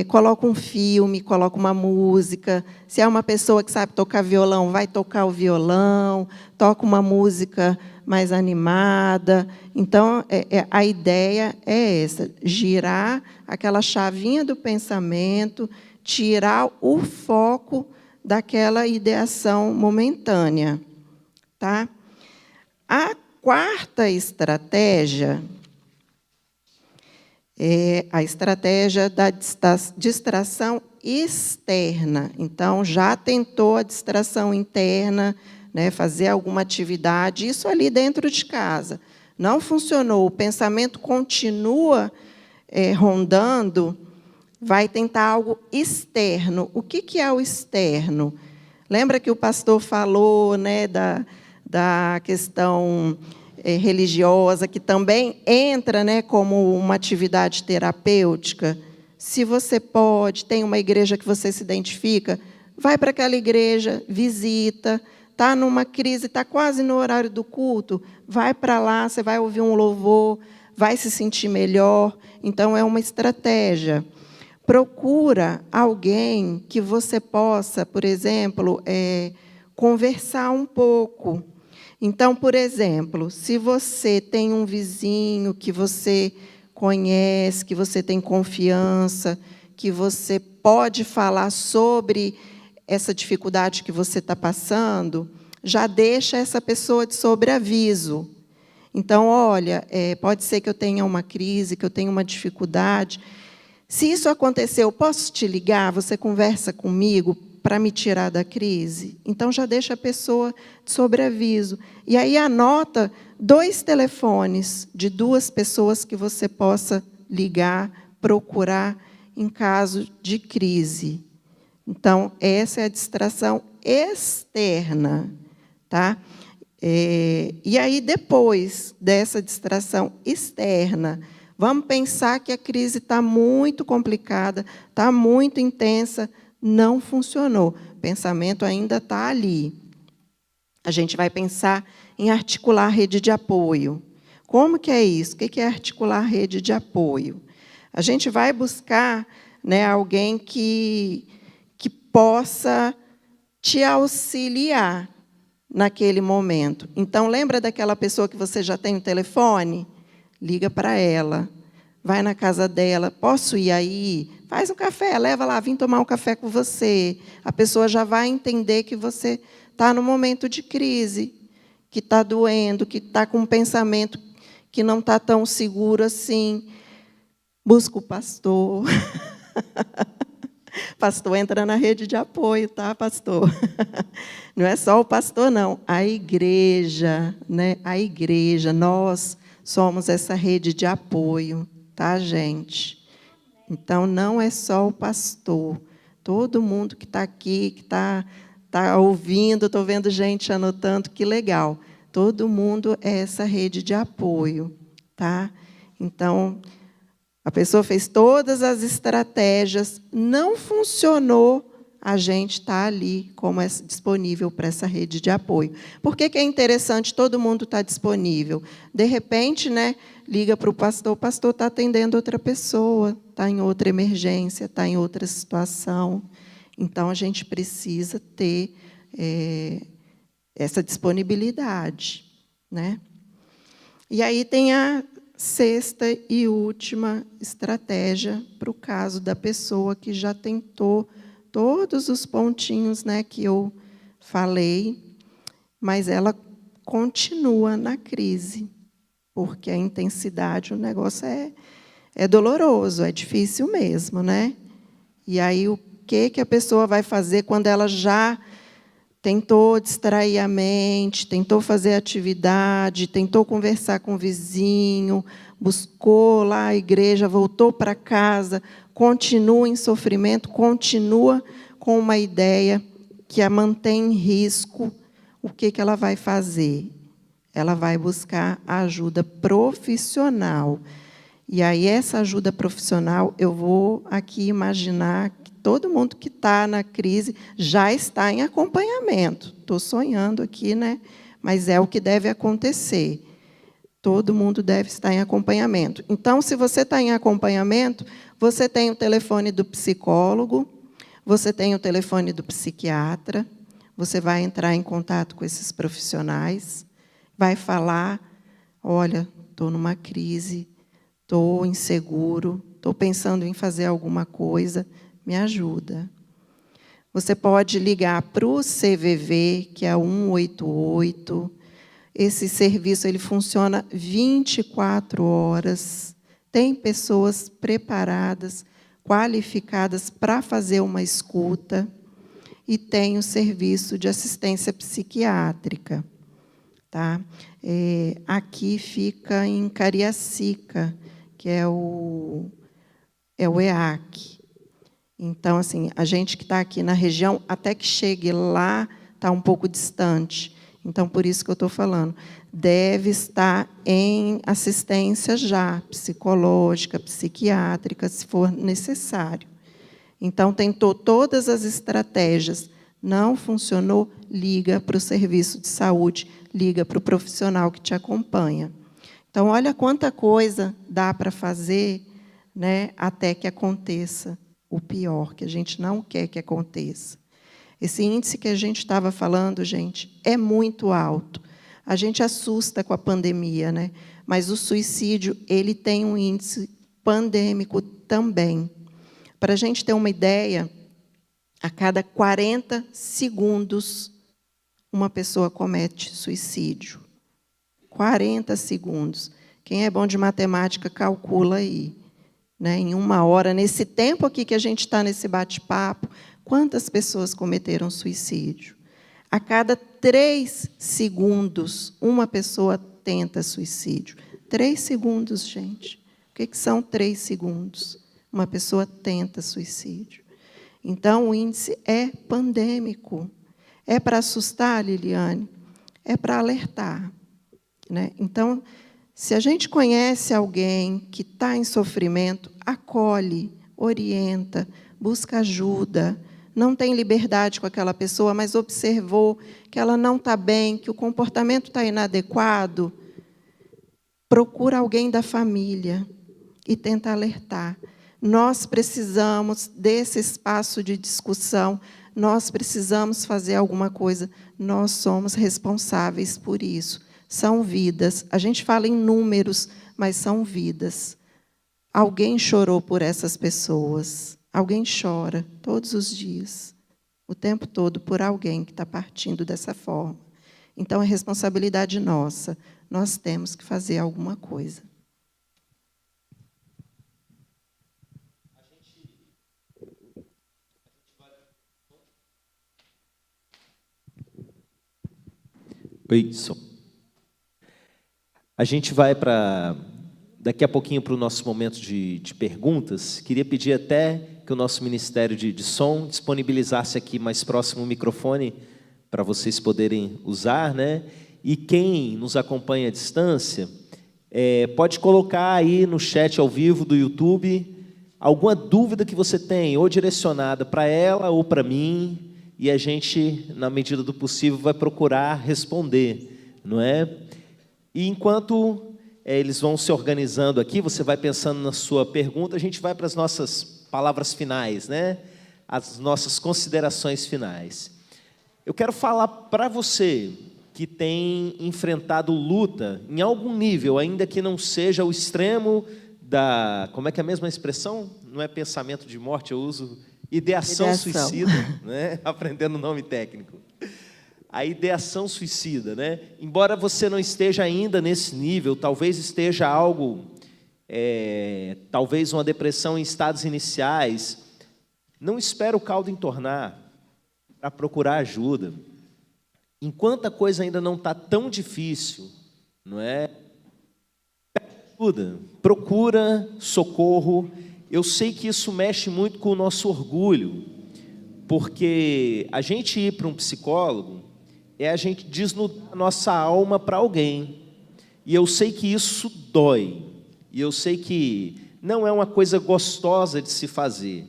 coloca um filme, coloca uma música. Se é uma pessoa que sabe tocar violão, vai tocar o violão, toca uma música mais animada. Então, a ideia é essa, girar aquela chavinha do pensamento, tirar o foco daquela ideação momentânea. Tá? A quarta estratégia é a estratégia da distração externa. Então, já tentou a distração interna, né, fazer alguma atividade, isso ali dentro de casa. Não funcionou, o pensamento continua rondando, vai tentar algo externo. O que é o externo? Lembra que o pastor falou, né, da questão religiosa, que também entra, né, como uma atividade terapêutica? Se você pode, tem uma igreja que você se identifica, vai para aquela igreja, visita. Está numa crise, está quase no horário do culto, vai para lá, você vai ouvir um louvor, vai se sentir melhor. Então, é uma estratégia. Procura alguém que você possa, por exemplo, conversar um pouco. Então, por exemplo, se você tem um vizinho que você conhece, que você tem confiança, que você pode falar sobre essa dificuldade que você está passando, já deixa essa pessoa de sobreaviso. Então, olha, pode ser que eu tenha uma crise, que eu tenha uma dificuldade. Se isso acontecer, eu posso te ligar? Você conversa comigo para me tirar da crise? Então, já deixa a pessoa de sobreaviso. E aí, anota 2 telefones de 2 pessoas que você possa ligar, procurar em caso de crise. Então, essa é a distração externa. Tá? E aí, depois dessa distração externa, vamos pensar que a crise está muito complicada, está muito intensa, não funcionou. O pensamento ainda está ali. A gente vai pensar em articular rede de apoio. Como que é isso? O que é articular rede de apoio? A gente vai buscar, né, alguém que possa te auxiliar naquele momento. Então, lembra daquela pessoa que você já tem o telefone? Liga para ela, vai na casa dela, posso ir aí? Faz um café, leva lá, vim tomar um café com você. A pessoa já vai entender que você está no momento de crise, que está doendo, que está com um pensamento que não está tão seguro assim. Busca o pastor. Pastor entra na rede de apoio, tá, pastor? Não é só o pastor, não. A igreja, né? A igreja, nós somos essa rede de apoio, tá, gente? Então, não é só o pastor. Todo mundo que está aqui, que está ouvindo, estou vendo gente anotando, que legal. Todo mundo é essa rede de apoio, tá? Então, a pessoa fez todas as estratégias, não funcionou, a gente está ali como é disponível para essa rede de apoio. Por que é interessante todo mundo estar disponível? De repente, né, liga para o pastor está atendendo outra pessoa, está em outra emergência, está em outra situação. Então, a gente precisa ter essa disponibilidade. Né? E aí tem a sexta e última estratégia para o caso da pessoa que já tentou todos os pontinhos, né, que eu falei, mas ela continua na crise. porque a intensidade, o negócio é doloroso, é difícil mesmo, né? E aí, o que a pessoa vai fazer quando ela já tentou distrair a mente, tentou fazer atividade, tentou conversar com o vizinho, buscou lá a igreja, voltou para casa, continua em sofrimento, continua com uma ideia que a mantém em risco, o que ela vai fazer? Ela vai buscar ajuda profissional. E aí, essa ajuda profissional, eu vou aqui imaginar que todo mundo que está na crise já está em acompanhamento. Estou sonhando aqui, né? Mas é o que deve acontecer. Todo mundo deve estar em acompanhamento. Então, se você está em acompanhamento, você tem o telefone do psicólogo, você tem o telefone do psiquiatra, você vai entrar em contato com esses profissionais, vai falar, olha, estou numa crise, estou inseguro, estou pensando em fazer alguma coisa, me ajuda. Você pode ligar para o CVV, que é 188. Esse serviço ele funciona 24 horas. Tem pessoas preparadas, qualificadas para fazer uma escuta. E tem o serviço de assistência psiquiátrica. Tá? Aqui fica em Cariacica, que é o EAC. Então, assim, a gente que está aqui na região, até que chegue lá, está um pouco distante. Então, por isso que eu estou falando. Deve estar em assistência já, psicológica, psiquiátrica, se for necessário. Então, tentou todas as estratégias. Não funcionou, liga para o serviço de saúde, liga para o profissional que te acompanha. Então, olha quanta coisa dá para fazer, né, até que aconteça o pior, que a gente não quer que aconteça. Esse índice que a gente estava falando, gente, é muito alto. A gente assusta com a pandemia, né? Mas o suicídio ele tem um índice pandêmico também. Para a gente ter uma ideia, a cada 40 segundos, uma pessoa comete suicídio. 40 segundos. Quem é bom de matemática, calcula aí. Né? Em 1 hora, nesse tempo aqui que a gente está nesse bate-papo, quantas pessoas cometeram suicídio? A cada 3 segundos, uma pessoa tenta suicídio. 3 segundos, gente. O que são 3 segundos? Uma pessoa tenta suicídio. Então, o índice é pandêmico. É para assustar, Liliane? É para alertar. Né? Então, se a gente conhece alguém que está em sofrimento, acolhe, orienta, busca ajuda, não tem liberdade com aquela pessoa, mas observou que ela não está bem, que o comportamento está inadequado, procura alguém da família e tenta alertar. Nós precisamos desse espaço de discussão, nós precisamos fazer alguma coisa, nós somos responsáveis por isso. São vidas. A gente fala em números, mas são vidas. Alguém chorou por essas pessoas. Alguém chora todos os dias, o tempo todo, por alguém que está partindo dessa forma. Então, é responsabilidade nossa. Nós temos que fazer alguma coisa. Isso. A gente vai daqui a pouquinho para o nosso momento de perguntas. Queria pedir até que o nosso Ministério de Som disponibilizasse aqui mais próximo o microfone para vocês poderem usar, né? E quem nos acompanha à distância, pode colocar aí no chat ao vivo do YouTube alguma dúvida que você tem, ou direcionada para ela ou para mim, e a gente, na medida do possível, vai procurar responder, não é? E enquanto eles vão se organizando aqui, você vai pensando na sua pergunta, a gente vai para as nossas palavras finais, né? As nossas considerações finais. Eu quero falar para você que tem enfrentado luta em algum nível, ainda que não seja o extremo da... Como é que é a mesma expressão? Não é pensamento de morte, eu uso ideação suicida, né? Aprendendo o nome técnico. a ideação suicida, né? Embora você não esteja ainda nesse nível, talvez esteja algo, talvez uma depressão em estados iniciais, não espere o caldo entornar para procurar ajuda. Enquanto a coisa ainda não está tão difícil, não é? Ajuda, procura socorro. Eu sei que isso mexe muito com o nosso orgulho, porque a gente ir para um psicólogo é a gente desnudar a nossa alma para alguém. E eu sei que isso dói. E eu sei que não é uma coisa gostosa de se fazer.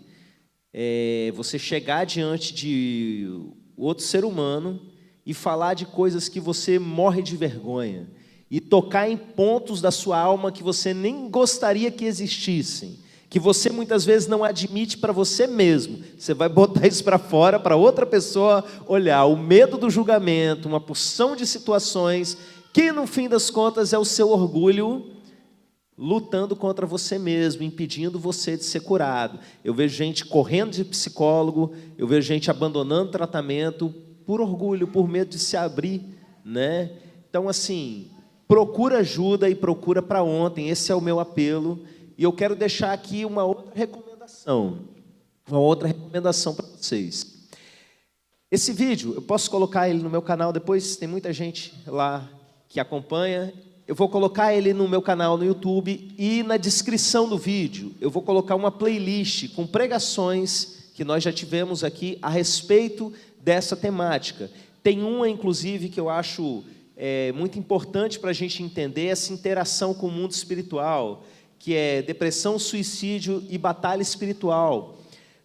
Você chegar diante de outro ser humano e falar de coisas que você morre de vergonha. E tocar em pontos da sua alma que você nem gostaria que existissem. Que você muitas vezes não admite para você mesmo. Você vai botar isso para fora, para outra pessoa olhar. O medo do julgamento, uma porção de situações que, no fim das contas, é o seu orgulho lutando contra você mesmo, impedindo você de ser curado. Eu vejo gente correndo de psicólogo, eu vejo gente abandonando tratamento por orgulho, por medo de se abrir, né? Então, assim, procura ajuda e procura para ontem. Esse é o meu apelo. E eu quero deixar aqui uma outra recomendação para vocês. Esse vídeo, eu posso colocar ele no meu canal depois, tem muita gente lá que acompanha. Eu vou colocar ele no meu canal no YouTube e na descrição do vídeo eu vou colocar uma playlist com pregações que nós já tivemos aqui a respeito dessa temática. Tem uma, inclusive, que eu acho muito importante para a gente entender essa interação com o mundo espiritual, que é depressão, suicídio e batalha espiritual.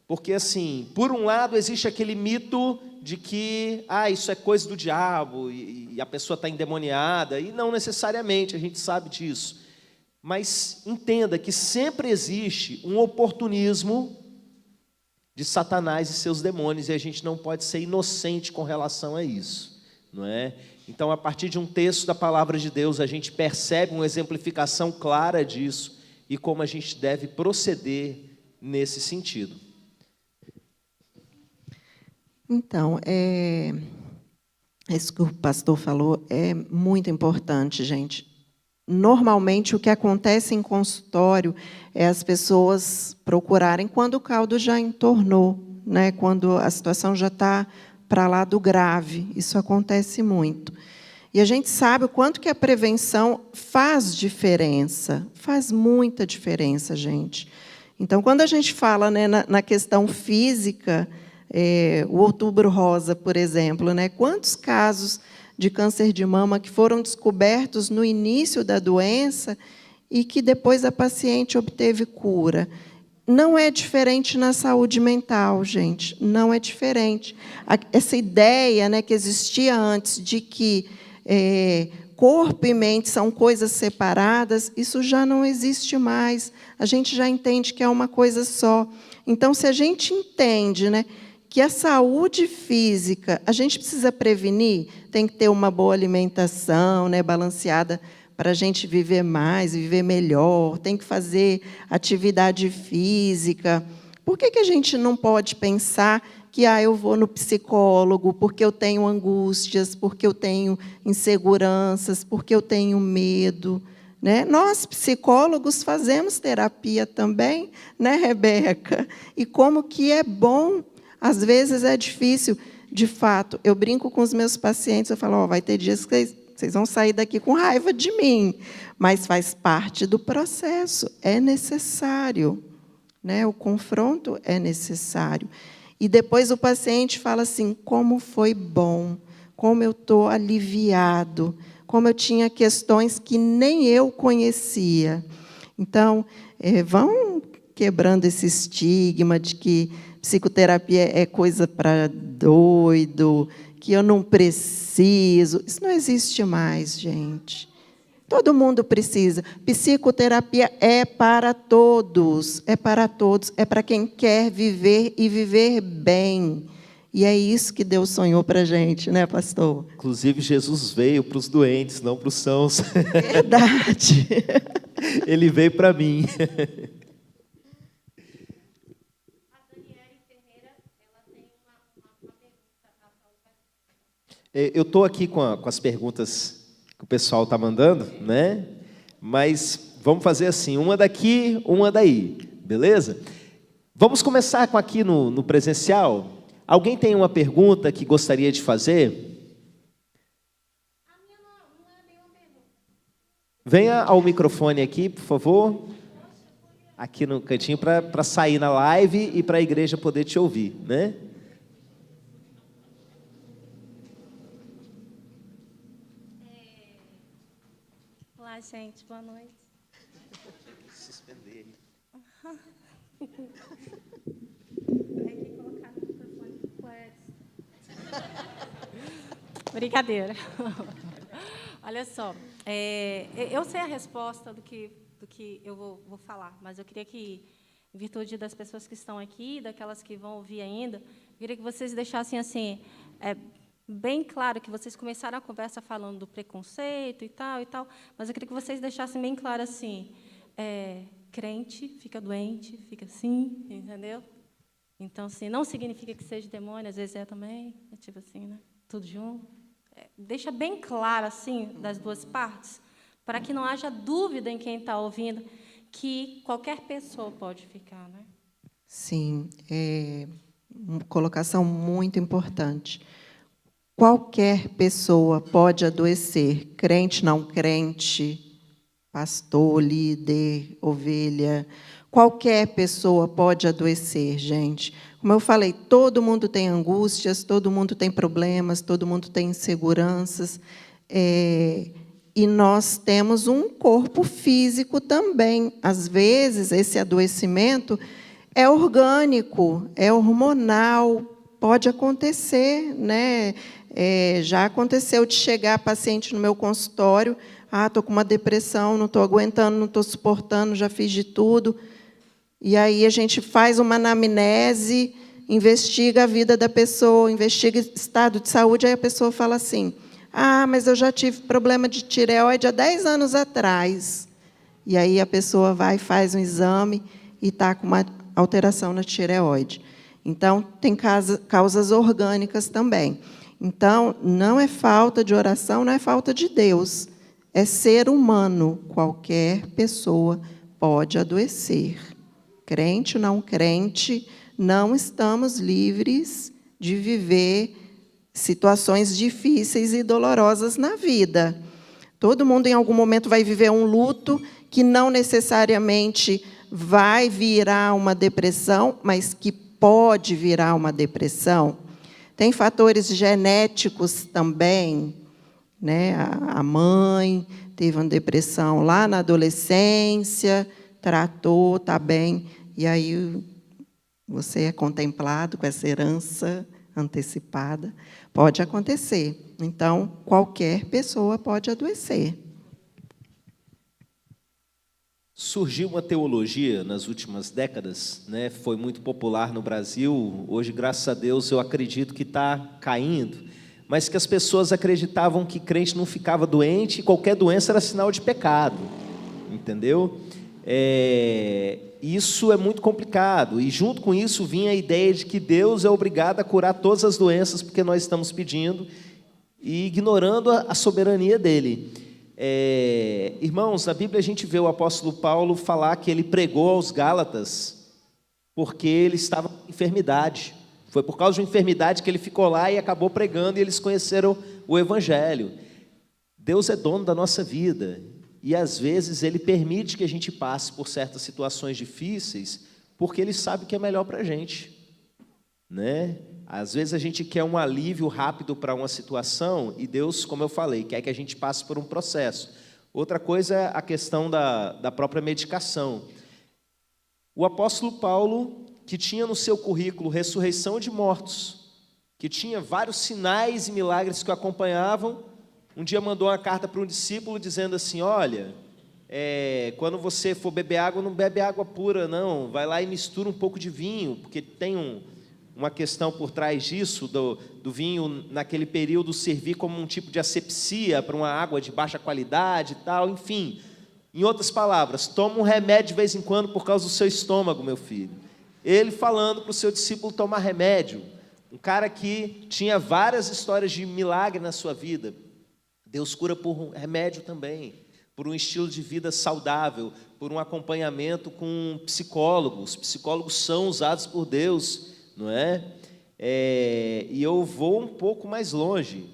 Porque, assim, por um lado, existe aquele mito de que isso é coisa do diabo e a pessoa está endemoniada, e não necessariamente, a gente sabe disso. Mas entenda que sempre existe um oportunismo de Satanás e seus demônios, e a gente não pode ser inocente com relação a isso, não é? Então, a partir de um texto da palavra de Deus, a gente percebe uma exemplificação clara disso e como a gente deve proceder nesse sentido. Então, isso que o pastor falou é muito importante, gente. Normalmente, o que acontece em consultório é as pessoas procurarem quando o caldo já entornou, né? Quando a situação já está para lá do grave. Isso acontece muito. E a gente sabe o quanto que a prevenção faz diferença, faz muita diferença, gente. Então, quando a gente fala, né, na questão física, o Outubro Rosa, por exemplo, né, quantos casos de câncer de mama que foram descobertos no início da doença e que depois a paciente obteve cura. Não é diferente na saúde mental, gente, não é diferente. Essa ideia, né, que existia antes de que corpo e mente são coisas separadas, isso já não existe mais. A gente já entende que é uma coisa só. Então, se a gente entende, né, que a saúde física, a gente precisa prevenir, tem que ter uma boa alimentação, né, balanceada, para a gente viver mais, viver melhor, tem que fazer atividade física. Por que a gente não pode pensar que eu vou no psicólogo porque eu tenho angústias, porque eu tenho inseguranças, porque eu tenho medo? Né? Nós, psicólogos, fazemos terapia também, né, Rebeca? E como que é bom. Às vezes é difícil, de fato. Eu brinco com os meus pacientes, eu falo, vai ter dias que vocês vão sair daqui com raiva de mim, mas faz parte do processo, é necessário, né? O confronto é necessário. E depois o paciente fala assim, como foi bom, como eu estou aliviado, como eu tinha questões que nem eu conhecia. Então, vão quebrando esse estigma de que psicoterapia é coisa para doido, que eu não preciso. Isso não existe mais, gente. Todo mundo precisa. Psicoterapia é para todos, é para quem quer viver e viver bem. E é isso que Deus sonhou para a gente, né, pastor? Inclusive, Jesus veio para os doentes, não para os sãos. Verdade. Ele veio para mim. Eu estou aqui com as perguntas que o pessoal está mandando, né? Mas vamos fazer assim, uma daqui, uma daí, beleza? Vamos começar com aqui no presencial. Alguém tem uma pergunta que gostaria de fazer? A minha não é bem uma pergunta. Venha ao microfone aqui, por favor. Aqui no cantinho, para sair na live e para a igreja poder te ouvir, né? Olá, gente. Boa noite. Suspender aí. Tem que colocar no microfone pro Edson. Brincadeira. Olha só, eu sei a resposta do que eu vou falar, mas eu queria que, em virtude das pessoas que estão aqui, daquelas que vão ouvir ainda, eu queria que vocês deixassem assim, bem claro que vocês começaram a conversa falando do preconceito e tal, mas eu queria que vocês deixassem bem claro assim, crente fica doente, fica assim, entendeu? Então, assim, não significa que seja demônio, às vezes é também, tipo assim, né? Tudo junto. Deixa bem claro, assim, das duas partes, para que não haja dúvida em quem está ouvindo, que qualquer pessoa pode ficar, né? Sim, é uma colocação muito importante. Qualquer pessoa pode adoecer, crente, não crente, pastor, líder, ovelha. Qualquer pessoa pode adoecer, gente. Como eu falei, todo mundo tem angústias, todo mundo tem problemas, todo mundo tem inseguranças. E nós temos um corpo físico também. Às vezes, esse adoecimento é orgânico, é hormonal, pode acontecer, né? Já aconteceu de chegar paciente no meu consultório, estou com uma depressão, não estou aguentando, não estou suportando, já fiz de tudo. E aí a gente faz uma anamnese, investiga a vida da pessoa, investiga o estado de saúde, aí a pessoa fala assim, mas eu já tive problema de tireoide há 10 anos atrás. E aí a pessoa vai e faz um exame e está com uma alteração na tireoide. Então, tem causas orgânicas também. Então, não é falta de oração, não é falta de Deus. É ser humano. Qualquer pessoa pode adoecer. Crente ou não crente, não estamos livres de viver situações difíceis e dolorosas na vida. Todo mundo, em algum momento, vai viver um luto que não necessariamente vai virar uma depressão, mas que pode virar uma depressão. Tem fatores genéticos também, né? A mãe teve uma depressão lá na adolescência, tratou, está bem, e aí você é contemplado com essa herança antecipada. Pode acontecer. Então, qualquer pessoa pode adoecer. Surgiu uma teologia nas últimas décadas, né? Foi muito popular no Brasil. Hoje, graças a Deus, eu acredito que está caindo. Mas que as pessoas acreditavam que crente não ficava doente e qualquer doença era sinal de pecado. Entendeu? Isso é muito complicado. E, junto com isso, vinha a ideia de que Deus é obrigado a curar todas as doenças porque nós estamos pedindo e ignorando a soberania dele. Irmãos, na Bíblia a gente vê o apóstolo Paulo falar que ele pregou aos Gálatas porque ele estava com enfermidade. Foi por causa de uma enfermidade que ele ficou lá e acabou pregando e eles conheceram o Evangelho. Deus é dono da nossa vida e às vezes Ele permite que a gente passe por certas situações difíceis porque Ele sabe o que é melhor para a gente, né? Às vezes a gente quer um alívio rápido para uma situação e Deus, como eu falei, quer que a gente passe por um processo. Outra coisa é a questão da própria medicação. O apóstolo Paulo, que tinha no seu currículo ressurreição de mortos, que tinha vários sinais e milagres que o acompanhavam, um dia mandou uma carta para um discípulo dizendo assim, olha, quando você for beber água, não bebe água pura, não, vai lá e mistura um pouco de vinho, porque tem uma questão por trás disso, do vinho naquele período servir como um tipo de asepsia para uma água de baixa qualidade e tal, enfim. Em outras palavras, toma um remédio de vez em quando por causa do seu estômago, meu filho. Ele falando para o seu discípulo tomar remédio, Um cara que tinha várias histórias de milagre na sua vida. Deus cura por remédio também, por um estilo de vida saudável, por um acompanhamento com psicólogos. Psicólogos são usados por Deus, não é? E eu vou um pouco mais longe.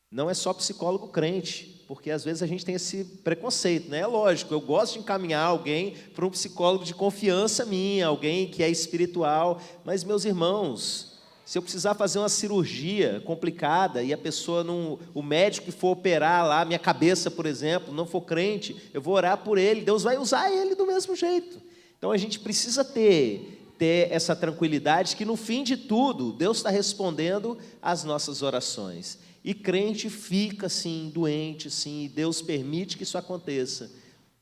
Não é só psicólogo crente, porque às vezes a gente tem esse preconceito, né? É lógico, eu gosto de encaminhar alguém para um psicólogo de confiança minha, alguém que é espiritual, mas, meus irmãos, se eu precisar fazer uma cirurgia complicada e a pessoa não, o médico que for operar lá, minha cabeça, por exemplo, não for crente, eu vou orar por ele, Deus vai usar ele do mesmo jeito. Então a gente precisa ter essa tranquilidade que no fim de tudo, Deus está respondendo às nossas orações. E crente fica, sim, doente, sim, e Deus permite que isso aconteça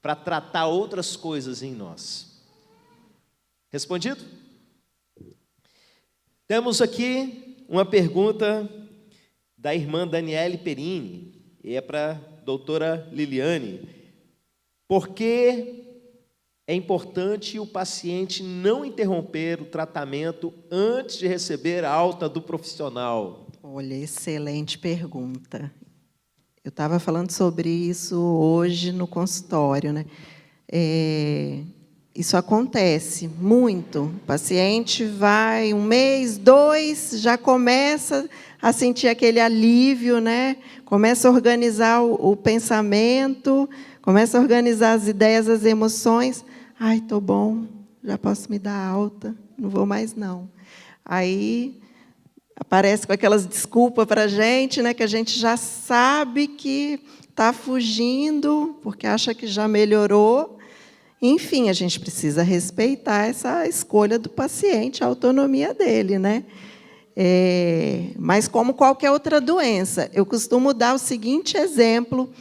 para tratar outras coisas em nós. Respondido? Temos aqui uma pergunta da irmã Daniele Perini, e é para a doutora Liliane. Por que é importante o paciente não interromper o tratamento antes de receber a alta do profissional? Olha, excelente pergunta. Eu estava falando sobre isso hoje no consultório, né? Isso acontece muito. O paciente vai 1 mês, 2, já começa a sentir aquele alívio, né? Começa a organizar o pensamento, começa a organizar as ideias, as emoções. Ai, estou bom, já posso me dar alta, não vou mais não. Aí aparece com aquelas desculpas para a gente, né, que a gente já sabe que está fugindo, porque acha que já melhorou. Enfim, a gente precisa respeitar essa escolha do paciente, a autonomia dele, né? Mas como qualquer outra doença, eu costumo dar o seguinte exemplo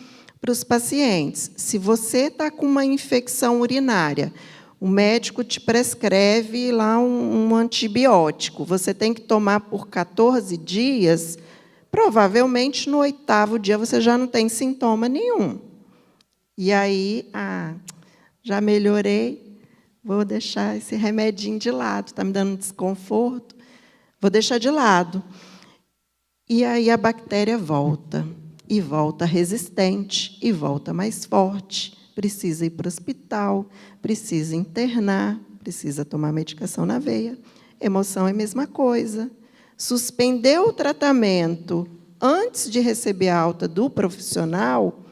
para os pacientes. Se você está com uma infecção urinária, o médico te prescreve lá um antibiótico. Você tem que tomar por 14 dias. Provavelmente, no 8º dia, você já não tem sintoma nenhum. E aí, já melhorei, vou deixar esse remedinho de lado. Está me dando desconforto, vou deixar de lado. E aí a bactéria volta. E volta resistente, e volta mais forte. Precisa ir para o hospital, precisa internar, precisa tomar medicação na veia. Emoção é a mesma coisa. Suspender o tratamento antes de receber a alta do profissional,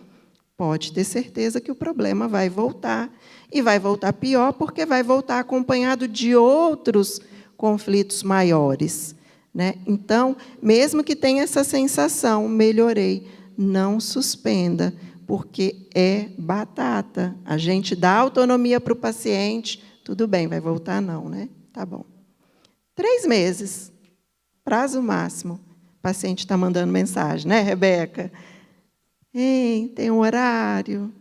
pode ter certeza que o problema vai voltar. E vai voltar pior, porque vai voltar acompanhado de outros conflitos maiores, né? Então, mesmo que tenha essa sensação, melhorei, não suspenda, porque é batata. A gente dá autonomia para o paciente, tudo bem, vai voltar não, né? Tá bom. 3 meses, prazo máximo. O paciente está mandando mensagem, né, Rebeca? Ei, tem um horário.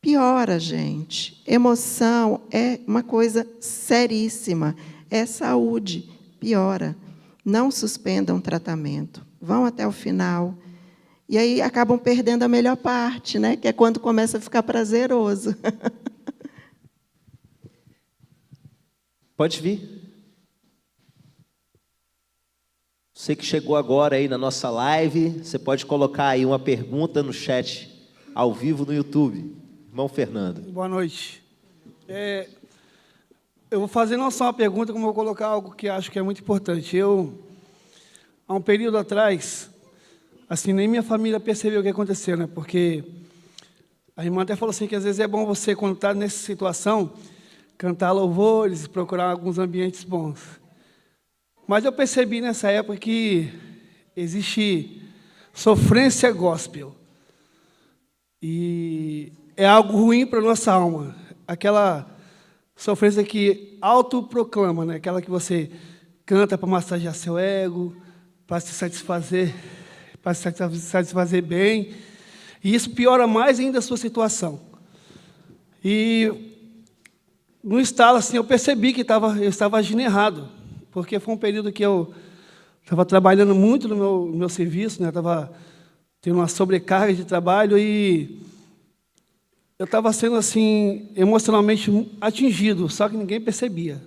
Piora, gente. Emoção é uma coisa seríssima. É saúde, piora. Não suspendam o tratamento. Vão até o final. E aí acabam perdendo a melhor parte, né? Que é quando começa a ficar prazeroso. Pode vir. Você que chegou agora aí na nossa live, você pode colocar aí uma pergunta no chat, ao vivo no YouTube. Irmão Fernando. Boa noite. Eu vou fazer não só uma pergunta, como vou colocar algo que acho que é muito importante. Há um período atrás, assim, nem minha família percebeu o que aconteceu, né? Porque a irmã até falou assim que às vezes é bom você, quando está nessa situação, cantar louvores, procurar alguns ambientes bons. Mas eu percebi nessa época que existe sofrência gospel. E é algo ruim para a nossa alma. Aquela sofrência que autoproclama, né? Aquela que você canta para massagear seu ego, para se satisfazer bem. E isso piora mais ainda a sua situação. E no estalo, assim, eu percebi que eu estava agindo errado, porque foi um período que eu estava trabalhando muito no meu serviço, né? Estava tendo uma sobrecarga de trabalho e eu estava sendo assim emocionalmente atingido, só que ninguém percebia.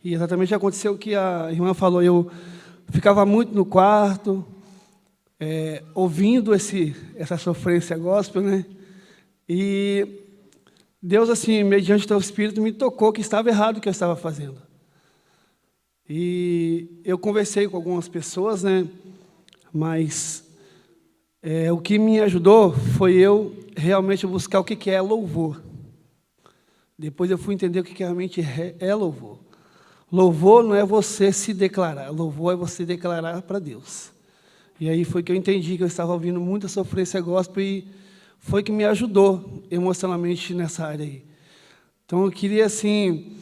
E exatamente aconteceu o que a irmã falou. Eu ficava muito no quarto, ouvindo essa sofrência gospel, né? E Deus, assim, mediante o teu Espírito, me tocou que estava errado o que eu estava fazendo. E eu conversei com algumas pessoas, né? Mas o que me ajudou foi eu realmente buscar o que é louvor. Depois eu fui entender o que realmente é louvor. Louvor não é você se declarar, louvor é você declarar para Deus. E aí foi que eu entendi que eu estava ouvindo muita sofrência gospel e foi que me ajudou emocionalmente nessa área aí. Então eu queria, assim,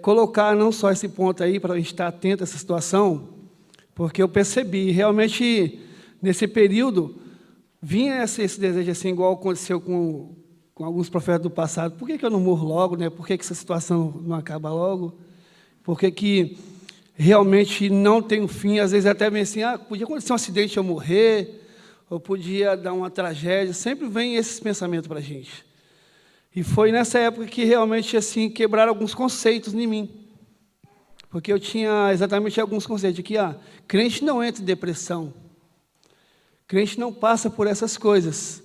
colocar não só esse ponto aí para a gente estar atento a essa situação, porque eu percebi, realmente, nesse período, vinha esse desejo, assim, igual aconteceu com alguns profetas do passado. Por que eu não morro logo, né? Por que essa situação não acaba logo? Por que realmente não tem um fim? Às vezes até vem assim, podia acontecer um acidente e eu morrer, ou podia dar uma tragédia. Sempre vem esses pensamentos para a gente. E foi nessa época que realmente assim quebraram alguns conceitos em mim. Porque eu tinha exatamente alguns conceitos de que crente não entra em depressão. Crente não passa por essas coisas.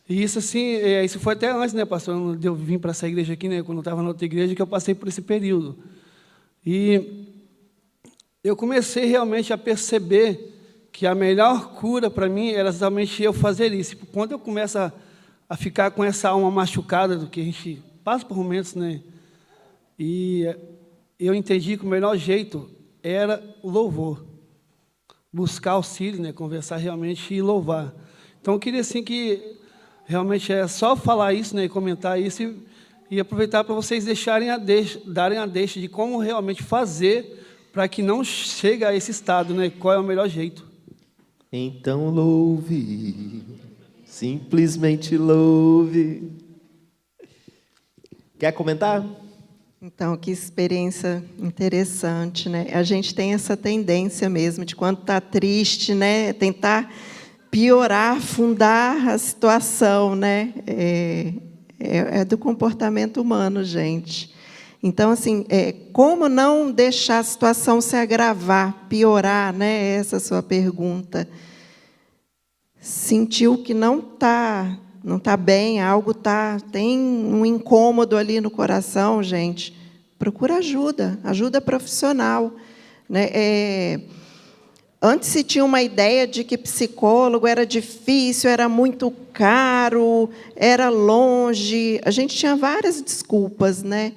E isso, assim, isso foi até antes, né, pastor? Eu vim para essa igreja aqui, né, quando eu estava na outra igreja, que eu passei por esse período. E eu comecei realmente a perceber que a melhor cura para mim era exatamente eu fazer isso. Quando eu começo a ficar com essa alma machucada, do que a gente passa por momentos, né? E eu entendi que o melhor jeito era o louvor. Buscar auxílio, né? Conversar realmente e louvar. Então, eu queria, assim, que realmente é só falar isso, né? E comentar isso e aproveitar para vocês darem a deixa de como realmente fazer para que não chegue a esse estado, né? Qual é o melhor jeito. Então louve, simplesmente louve. Quer comentar? Então, que experiência interessante, né? A gente tem essa tendência mesmo de quando está triste, né? Tentar piorar, afundar a situação, né? É do comportamento humano, gente. Então, assim, como não deixar a situação se agravar, piorar, né? Essa é a sua pergunta. Sentiu que não tá bem, algo tem um incômodo ali no coração, gente, procura ajuda profissional, né? Antes se tinha uma ideia de que psicólogo era difícil, era muito caro, era longe, a gente tinha várias desculpas, né?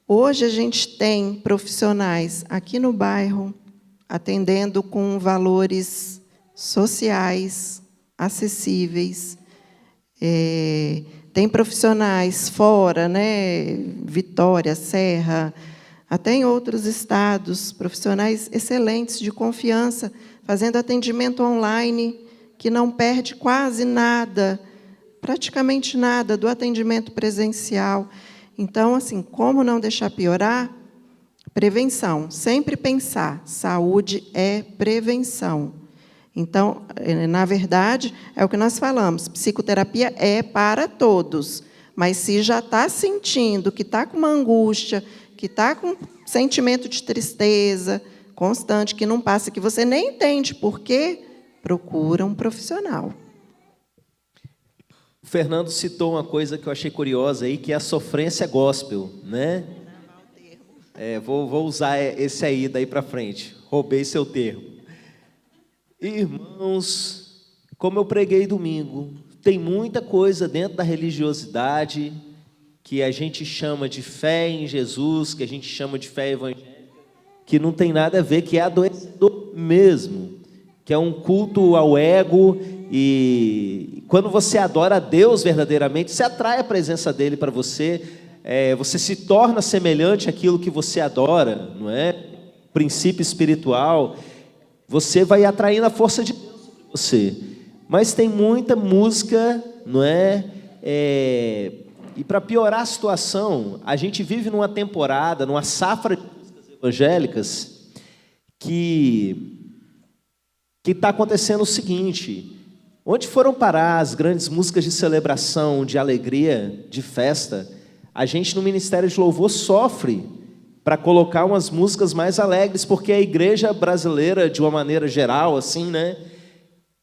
Hoje a gente tem profissionais aqui no bairro atendendo com valores sociais, acessíveis. Tem profissionais fora, né? Vitória, Serra, até em outros estados, profissionais excelentes, de confiança, fazendo atendimento online, que não perde quase nada, praticamente nada, do atendimento presencial. Então, assim, como não deixar piorar? Prevenção, sempre pensar, saúde é prevenção. Então, na verdade, é o que nós falamos, psicoterapia é para todos, mas se já está sentindo que está com uma angústia, que está com sentimento de tristeza constante, que não passa, que você nem entende por quê, procura um profissional. O Fernando citou uma coisa que eu achei curiosa aí, que é a sofrência gospel, né? Vou usar esse aí daí para frente. Roubei seu termo. Irmãos, como eu preguei domingo, tem muita coisa dentro da religiosidade que a gente chama de fé em Jesus, que a gente chama de fé evangélica, que não tem nada a ver, que é adoecedor mesmo, que é um culto ao ego, e quando você adora a Deus verdadeiramente, você atrai a presença dele para você, você se torna semelhante àquilo que você adora, não é? Princípio espiritual, você vai atraindo a força de Deus sobre você. Mas tem muita música, não é? E para piorar a situação, a gente vive numa temporada, numa safra de músicas evangélicas, que está acontecendo o seguinte: onde foram parar as grandes músicas de celebração, de alegria, de festa? A gente no Ministério de Louvor sofre para colocar umas músicas mais alegres, porque a igreja brasileira, de uma maneira geral, assim, né,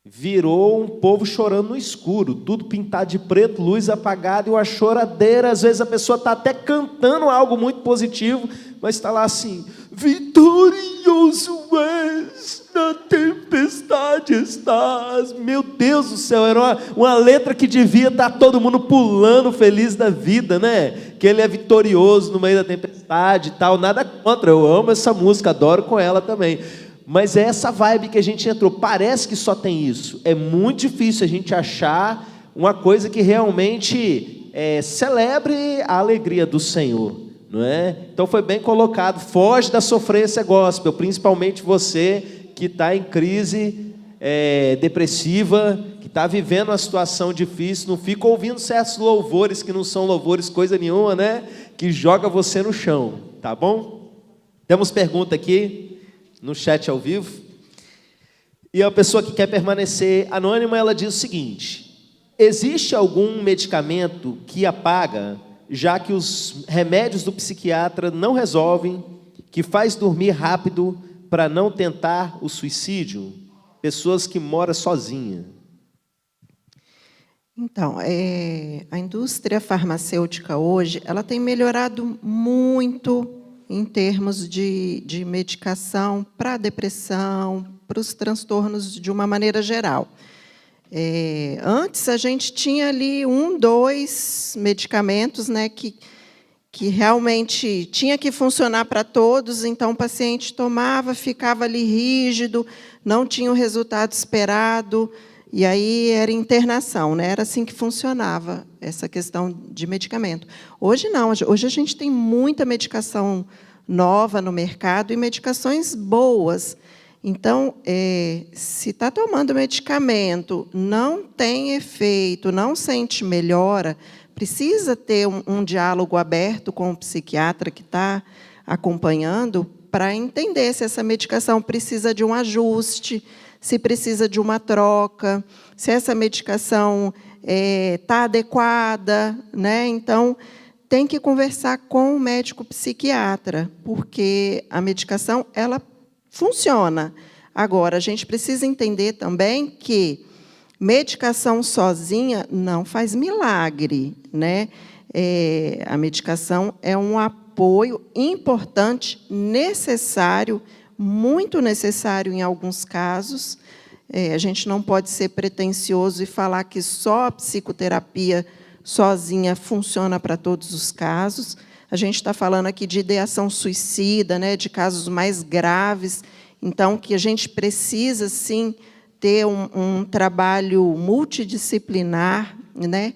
virou um povo chorando no escuro, tudo pintado de preto, luz apagada e uma choradeira. Às vezes a pessoa está até cantando algo muito positivo, mas está lá assim: vitorioso és, na tempestade estás. Meu Deus do céu, era uma letra que devia estar todo mundo pulando feliz da vida, né? Que ele é vitorioso no meio da tempestade e tal. Nada contra, eu amo essa música, adoro com ela também. Mas é essa vibe que a gente entrou. Parece que só tem isso. É muito difícil a gente achar uma coisa que realmente celebre a alegria do Senhor, não é? Então foi bem colocado. Foge da sofrência gospel, principalmente você que está em crise depressiva, que está vivendo uma situação difícil. Não fica ouvindo certos louvores que não são louvores coisa nenhuma, né? Que joga você no chão, tá bom? Temos pergunta aqui no chat ao vivo, e a pessoa que quer permanecer anônima, ela diz o seguinte: existe algum medicamento que apaga, já que os remédios do psiquiatra não resolvem, que faz dormir rápido para não tentar o suicídio? Pessoas que moram sozinhas. Então, a indústria farmacêutica hoje, ela tem melhorado muito em termos de medicação para a depressão, para os transtornos de uma maneira geral. Antes, a gente tinha ali 1, 2 medicamentos, né, que realmente tinha que funcionar para todos, então o paciente tomava, ficava ali rígido, não tinha o resultado esperado, e aí era internação, né? Era assim que funcionava essa questão de medicamento. Hoje não, hoje a gente tem muita medicação nova no mercado e medicações boas. Então, se está tomando medicamento, não tem efeito, não sente melhora, precisa ter um diálogo aberto com o psiquiatra que está acompanhando para entender se essa medicação precisa de um ajuste, se precisa de uma troca, se essa medicação está adequada, né? Então, tem que conversar com o médico psiquiatra, porque a medicação ela funciona. Agora, a gente precisa entender também que medicação sozinha não faz milagre, né? A medicação é um apoio importante, necessário, muito necessário em alguns casos. A gente não pode ser pretensioso e falar que só a psicoterapia sozinha funciona para todos os casos. A gente está falando aqui de ideação suicida, né, de casos mais graves, então que a gente precisa, sim, ter um trabalho multidisciplinar, né?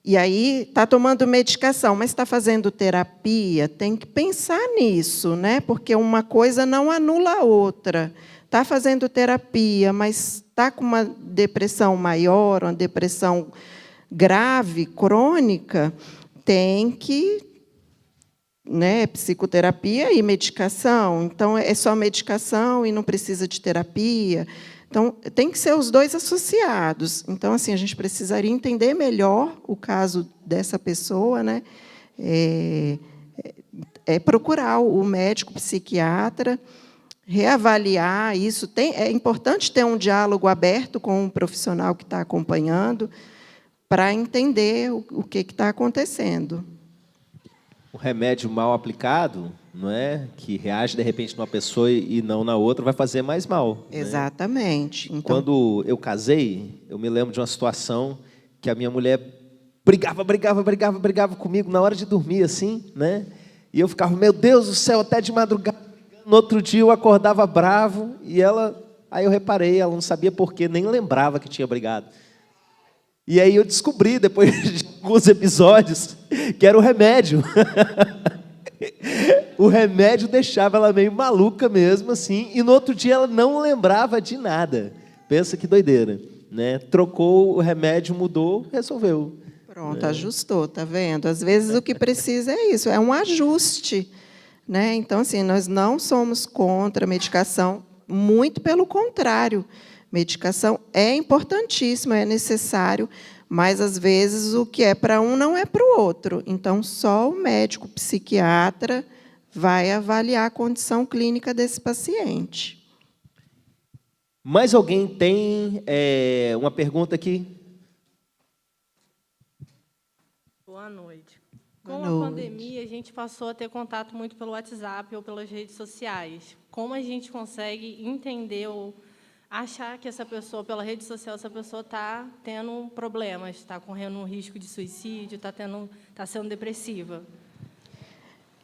E aí está tomando medicação, mas está fazendo terapia, tem que pensar nisso, né? Porque uma coisa não anula a outra. Está fazendo terapia, mas está com uma depressão maior, uma depressão grave, crônica, tem que, né, psicoterapia e medicação. Então, é só medicação e não precisa de terapia. Então, tem que ser os dois associados. Então, assim, a gente precisaria entender melhor o caso dessa pessoa, né? Procurar o médico psiquiatra, reavaliar isso. É importante ter um diálogo aberto com o profissional que está acompanhando para entender o que está acontecendo. O remédio mal aplicado, não é, que reage de repente numa pessoa e não na outra, vai fazer mais mal. Exatamente. Né? Então, quando eu casei, eu me lembro de uma situação que a minha mulher brigava comigo na hora de dormir, assim, né? E eu ficava, meu Deus do céu, até de madrugada. No outro dia eu acordava bravo e aí eu reparei, ela não sabia por quê, nem lembrava que tinha brigado. E aí eu descobri, depois de alguns episódios, que era o remédio. O remédio deixava ela meio maluca mesmo, assim, e no outro dia ela não lembrava de nada. Pensa que doideira, né? Trocou o remédio, mudou, resolveu. Pronto, ajustou, tá vendo? Às vezes o que precisa é isso, é um ajuste, né? Então, assim, nós não somos contra a medicação, muito pelo contrário. Medicação é importantíssima, é necessário, mas, às vezes, o que é para um não é para o outro. Então, só o médico psiquiatra vai avaliar a condição clínica desse paciente. Mais alguém tem uma pergunta aqui? Boa noite. Boa Com a noite. pandemia, a gente passou a ter contato muito pelo WhatsApp ou pelas redes sociais. Como a gente consegue entender ou achar que essa pessoa, pela rede social, essa pessoa está tendo problemas, está correndo um risco de suicídio, está sendo depressiva?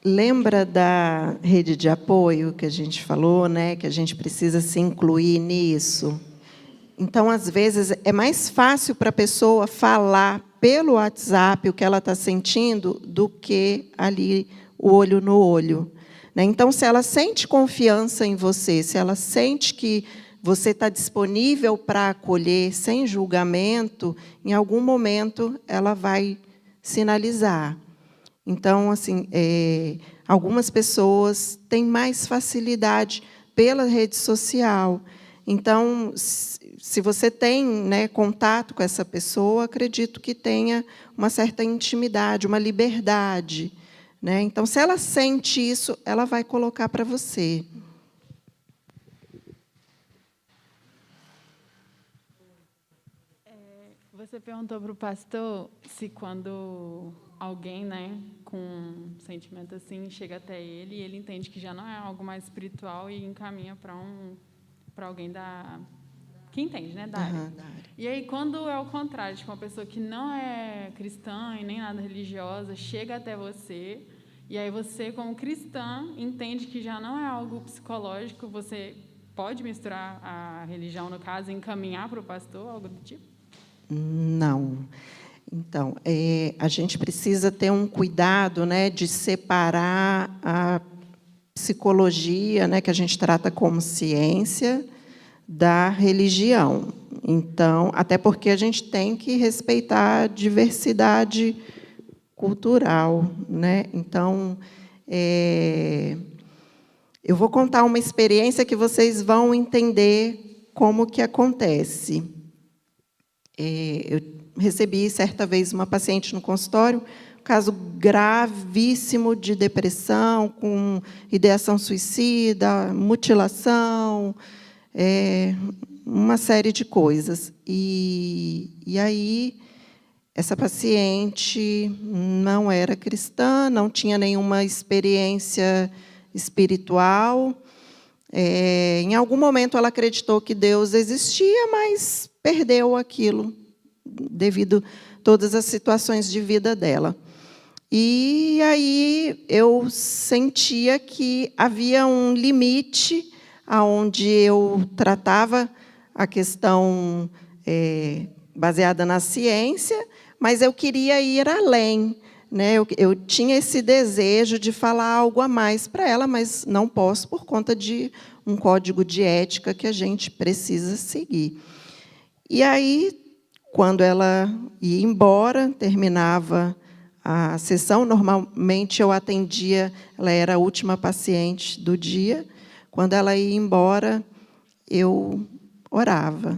Lembra da rede de apoio que a gente falou, né? Que a gente precisa se incluir nisso? Então, às vezes, é mais fácil para a pessoa falar pelo WhatsApp o que ela está sentindo do que ali, o olho no olho. Né? Então, se ela sente confiança em você, se ela sente que você está disponível para acolher sem julgamento, em algum momento ela vai sinalizar. Então, assim, algumas pessoas têm mais facilidade pela rede social. Então, se você tem, né, contato com essa pessoa, acredito que tenha uma certa intimidade, uma liberdade. Né? Então, se ela sente isso, ela vai colocar para você. Você perguntou para o pastor se quando alguém, né, com um sentimento assim, chega até ele e ele entende que já não é algo mais espiritual e encaminha para alguém que entende, né, da área. Da área. E aí, quando é o contrário, tipo, uma pessoa que não é cristã e nem nada religiosa, chega até você, e aí você, como cristã, entende que já não é algo psicológico, você pode misturar a religião, no caso, e encaminhar para o pastor, algo do tipo? Não. Então, a gente precisa ter um cuidado, né, de separar a psicologia, né, que a gente trata como ciência, da religião. Então, até porque a gente tem que respeitar a diversidade cultural, né? Então, eu vou contar uma experiência que vocês vão entender como que acontece. Eu recebi, certa vez, uma paciente no consultório, um caso gravíssimo de depressão, com ideação suicida, mutilação, uma série de coisas. E aí, essa paciente não era cristã, não tinha nenhuma experiência espiritual. Em algum momento, ela acreditou que Deus existia, mas perdeu aquilo devido a todas as situações de vida dela. E aí eu sentia que havia um limite aonde eu tratava a questão baseada na ciência, mas eu queria ir além. Né? Eu tinha esse desejo de falar algo a mais para ela, mas não posso por conta de um código de ética que a gente precisa seguir. E aí, quando ela ia embora, terminava a sessão, normalmente eu atendia, ela era a última paciente do dia. Quando ela ia embora, eu orava,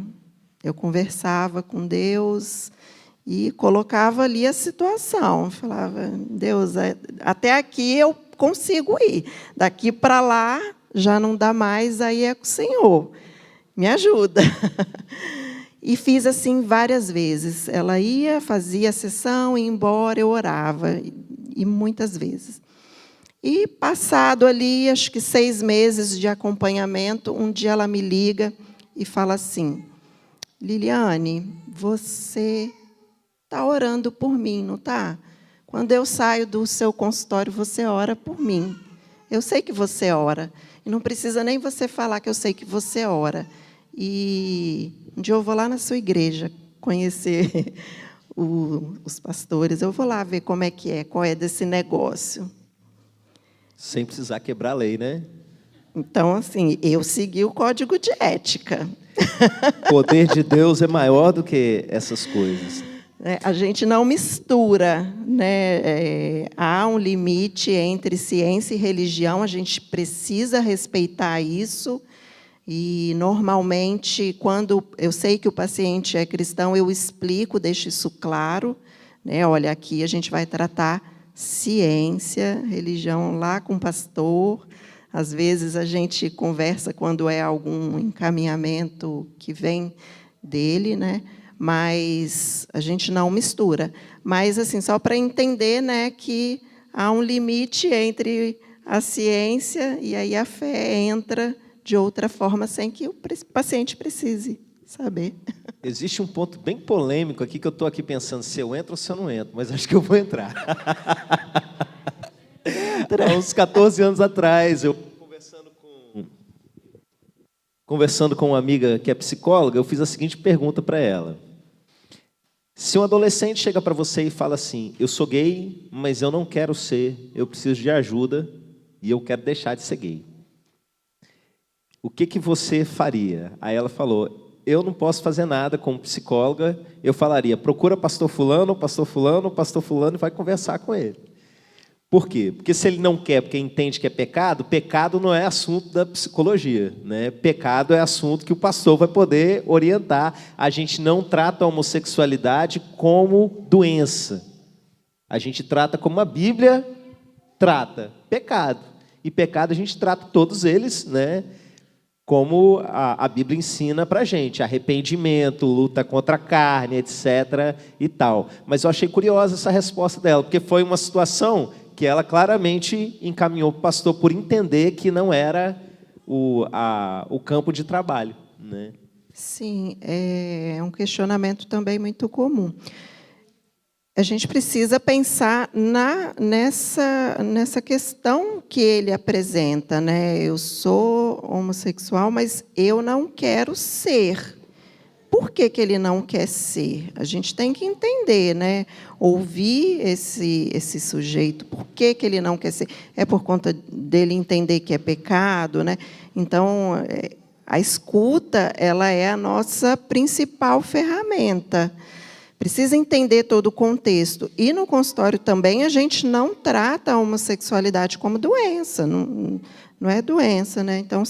eu conversava com Deus e colocava ali a situação. Falava, Deus, até aqui eu consigo ir, daqui para lá já não dá mais, aí é com o Senhor, me ajuda. E fiz assim várias vezes. Ela ia, fazia a sessão, ia embora, eu orava, e muitas vezes. E, passado ali, acho que 6 meses de acompanhamento, um dia ela me liga e fala assim, Liliane, você está orando por mim, não está? Quando eu saio do seu consultório, você ora por mim. Eu sei que você ora. E não precisa nem você falar que eu sei que você ora. E um dia eu vou lá na sua igreja conhecer os pastores. Eu vou lá ver como é que é, qual é desse negócio. Sem precisar quebrar a lei, né? Então, assim, eu segui o código de ética. O poder de Deus é maior do que essas coisas. A gente não mistura, né? Há um limite entre ciência e religião, a gente precisa respeitar isso. E, normalmente, quando eu sei que o paciente é cristão, eu explico, deixo isso claro, né? Olha, aqui a gente vai tratar ciência, religião lá com o pastor. Às vezes, a gente conversa quando é algum encaminhamento que vem dele, né? Mas a gente não mistura. Mas, assim, só para entender, né, que há um limite entre a ciência e aí a fé entra de outra forma, sem que o paciente precise saber. Existe um ponto bem polêmico aqui, que eu estou aqui pensando se eu entro ou se eu não entro, mas acho que eu vou entrar. Há uns 14 anos atrás, eu conversando com uma amiga que é psicóloga, eu fiz a seguinte pergunta para ela. Se um adolescente chega para você e fala assim, eu sou gay, mas eu não quero ser, eu preciso de ajuda e eu quero deixar de ser gay. O que você faria? Aí ela falou, eu não posso fazer nada como psicóloga, eu falaria, procura pastor fulano, pastor fulano, pastor fulano e vai conversar com ele. Por quê? Porque se ele não quer, porque entende que é pecado, pecado não é assunto da psicologia, né? Pecado é assunto que o pastor vai poder orientar. A gente não trata a homossexualidade como doença. A gente trata como a Bíblia trata, pecado. E pecado a gente trata todos eles, né? Como a Bíblia ensina para a gente, arrependimento, luta contra a carne, etc. e tal. Mas eu achei curiosa essa resposta dela, porque foi uma situação que ela claramente encaminhou para o pastor por entender que não era o campo de trabalho, né? Sim, é um questionamento também muito comum. A gente precisa pensar nessa questão que ele apresenta, né? Eu sou homossexual, mas eu não quero ser. Por que ele não quer ser? A gente tem que entender, né? Ouvir esse sujeito, por que ele não quer ser? É por conta dele entender que é pecado, né? Então, a escuta, ela é a nossa principal ferramenta. Precisa entender todo o contexto. E no consultório também a gente não trata a homossexualidade como doença, não é doença, né? Então,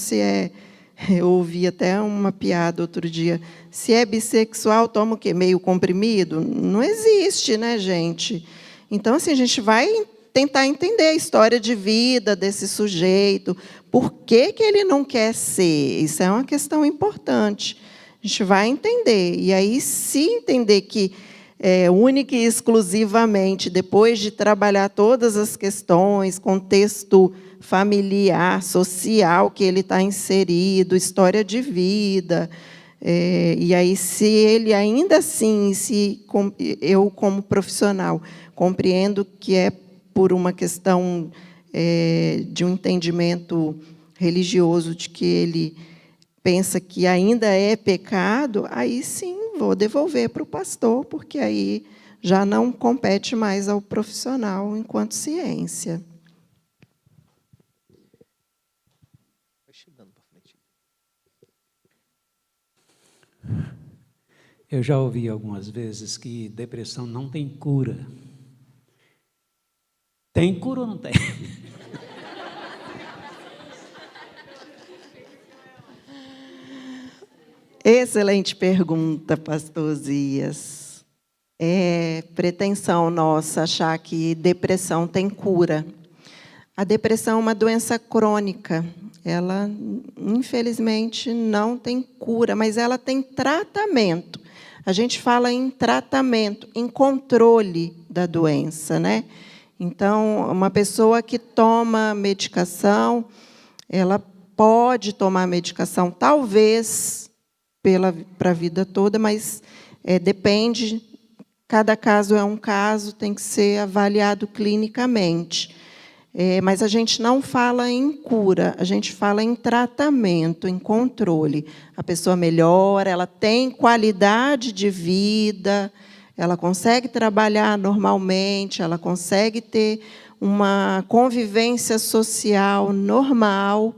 eu ouvi até uma piada outro dia, se é bissexual, toma o quê? Meio comprimido? Não existe, né, gente? Então, assim, a gente vai tentar entender a história de vida desse sujeito, por que ele não quer ser. Isso é uma questão importante. A gente vai entender. E aí, se entender que única e exclusivamente, depois de trabalhar todas as questões, contexto familiar, social que ele está inserido, história de vida, e aí, se ele ainda assim, eu, como profissional, compreendo que é por uma questão de um entendimento religioso, de que ele pensa que ainda é pecado, aí sim vou devolver para o pastor, porque aí já não compete mais ao profissional enquanto ciência. Eu já ouvi algumas vezes que depressão não tem cura. Tem cura ou não tem? Excelente pergunta, pastor Zias. É pretensão nossa achar que depressão tem cura. A depressão é uma doença crônica. Ela, infelizmente, não tem cura, mas ela tem tratamento. A gente fala em tratamento, em controle da doença, né? Então, uma pessoa que toma medicação, ela pode tomar medicação, talvez, para a vida toda, mas depende, cada caso é um caso, tem que ser avaliado clinicamente. Mas a gente não fala em cura, a gente fala em tratamento, em controle. A pessoa melhora, ela tem qualidade de vida, ela consegue trabalhar normalmente, ela consegue ter uma convivência social normal,